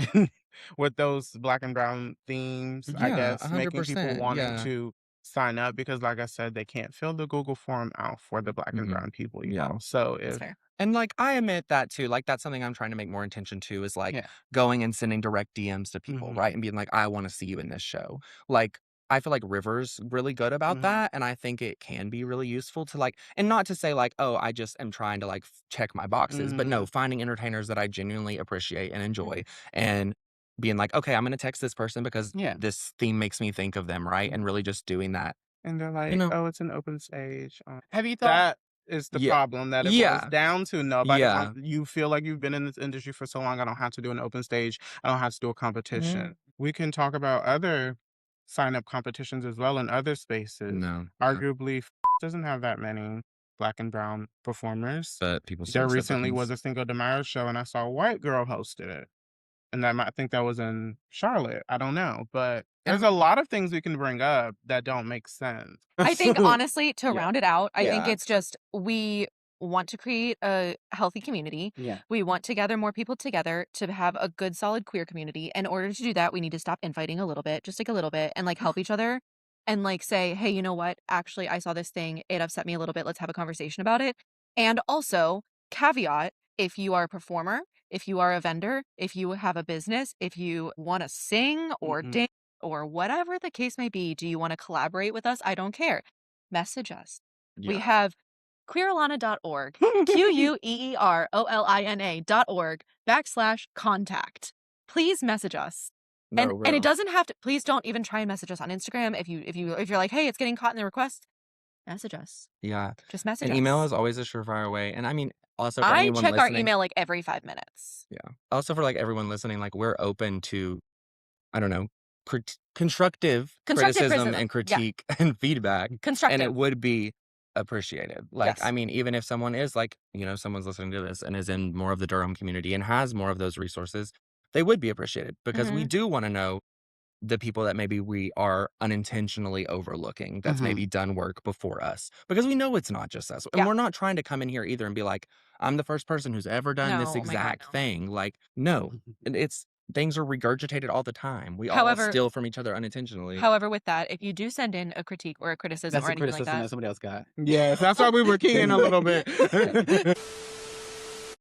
with those Black and Brown themes, I Yeah, guess, making people 100%. wanting Yeah. to sign up because, like I said, they can't fill the Google form out for the Black and Mhm. Brown people, Yeah. So That's if fair. And, like, I admit that too, like, that's something I'm trying to make more attention to is, like, Yeah. going and sending direct DMs to people, Mhm, right? And being like, "I wanna see you in this show." Like, I feel like River's really good about mhm, that, and I think it can be really useful to, like, and not to say, like, "Oh, I just am trying to, like, check my boxes," but no, mhm, finding entertainers that I genuinely appreciate and Mhm. enjoy, and being like, "Okay, I'm gonna text this person because Yeah. this theme makes me think of them," right? And mhm. really just doing that, And they're you like, know? "Oh, it's an open stage." Have you thought That is the Yeah. problem that it boils Yeah. down to. Nobody Yeah. wants you feel like you've been in this industry for so long, I don't have to do an open stage. I don't have to do a competition. We can talk about other sign-up competitions as well in other spaces. No. Yeah. Arguably, doesn't have that many Black and Brown performers. But people still There accept recently was bookings. a Cinco de Mayo show, and I saw a white girl hosted it. And I think that was in Charlotte. I don't know, but Yeah. there's a lot of things we can bring up that don't make sense. I think honestly, to Yeah. round it out, I think Yeah. it's just we want to create a healthy community. Yeah. We want to gather more people together to have a good, solid queer community. In order to do that, we need to stop infighting a little bit, just like a little bit, and like help each other and like say, hey, you know what? Actually, I saw this thing. It upset me a little bit. Let's have a conversation about it. And also, caveat, if you are a performer, if you are a vendor, if you have a business, if you want to sing or Mhm. dance, or whatever the case may be, do you want to collaborate with us? I don't care. Message us. We Yeah. have queerolana.org, queerolina.org/contact. Please message us. No, And it real. doesn't have to please don't even try and message us on Instagram if you're like, "Hey, it's getting caught in the request." Message us. Yeah. Just message An email us. is always a surefire way. And I mean, also for I anyone check our listening, email like every 5 minutes. yeah. Also for like everyone listening, like we're open to, I don't know, constructive Constructive criticism criticism. and Yeah. critique and feedback. And Constructive. it would be appreciated. Like, I Yes. mean, even if someone is like, someone's listening to this and is in more of the Durham community and has more of those resources, they would be appreciated because we Mhm. do want to know the people that maybe we are unintentionally overlooking that's maybe done work before us because we know it's not just us. And Yeah. we're not trying to come in here either and be like, I'm the first person who's ever done this No, oh my God, exact no. thing. Like, no, it's things are regurgitated all the time. We all However steal from each other unintentionally. However, with that, if you do send in a critique or a criticism That's or a anything like criticism that that, somebody else got. Yes, that's why we were keying a little bit.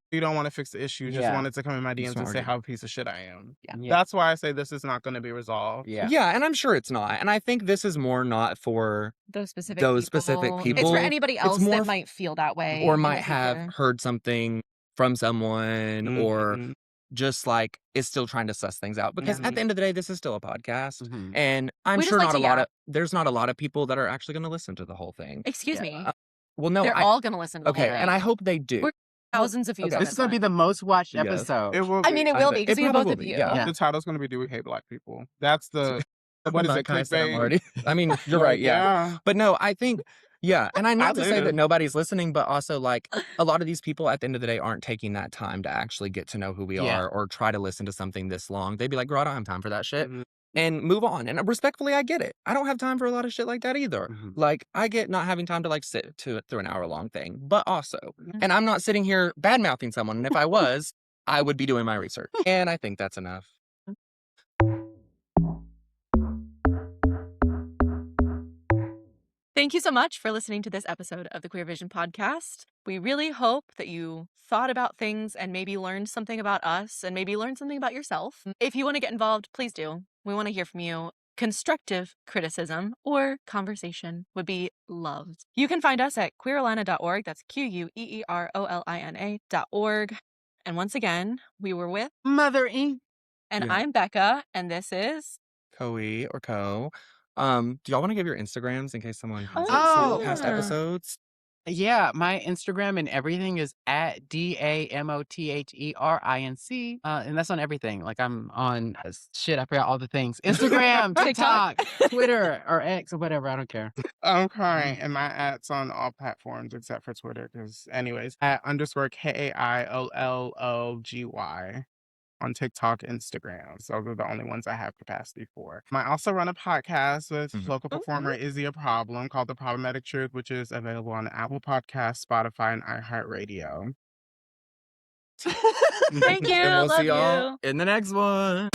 You don't want to fix the issue. Just Yeah. wanted to come in my That's DMs smart and say argument. how a piece of shit I am. Yeah. That's why I say this is not going to be resolved. Yeah. Yeah, and I'm sure it's not. And I think this is more not for those specific those people, specific it's people. for anybody else more that might feel that way or in might the have future. heard something from someone or Mhm. just like is still trying to suss things out because at the end of the day this is still a podcast and I'm We just sure like not to, a lot yeah. of there's not a lot of people that are actually going to listen to the whole thing. Excuse Yeah. me. Well, no, They're all gonna listen to the whole okay, thing. and I hope they do. We're thousands of views Okay. on This this is going to be one. the most watched Yes. episode. It will I mean, be. it will bet. be because It we have probably both will of be, you. yeah. Yeah. The title's going to be Do We Hate Black People? That's the, what is Like it, Kai said, I'm clickbait? already. I mean, you're Like, right, yeah. But no, I think, yeah, and I'm I not to say that live. nobody's listening, but also like a lot of these people at the end of the day aren't taking that time to actually get to know who we Yeah. are or try to listen to something this long. They'd be like, girl, I don't have time for that shit. Mhm. And move on. And respectfully, I get it. I don't have time for a lot of shit like that either. Like, I get not having time to like sit through an hour-long thing, but also, and I'm not sitting here bad-mouthing someone. And if I was, I would be doing my research. And I think that's enough. Thank you so much for listening to this episode of the Queer Vision podcast. We really hope that you thought about things and maybe learned something about us and maybe learned something about yourself. If you want to get involved, please do. We want to hear from you. Constructive criticism or conversation would be loved. You can find us at queerolina.org. That's queerolina.org. And once again, we were with Mother Inc. and Yeah. I'm Becca, and this is Coe or Co. Do y'all want to give your Instagrams in case someone hasn't Oh, seen past yeah. episodes? Yeah, my Instagram and everything is at DAMOTHERINC. And that's on everything. Like I'm on shit, I forgot all the things. Instagram, TikTok, Twitter, or X or whatever. I don't care. Okay, and my at's on all platforms except for Twitter. Because, anyways, at _ KAIOLLOGY on TikTok, Instagram. So those are the only ones I have capacity for. I also run a podcast with local performer Izzy A Problem called The Problematic Truth, which is available on Apple Podcasts, Spotify, and iHeartRadio. Thank you. And we'll Love see y'all you. in the next one.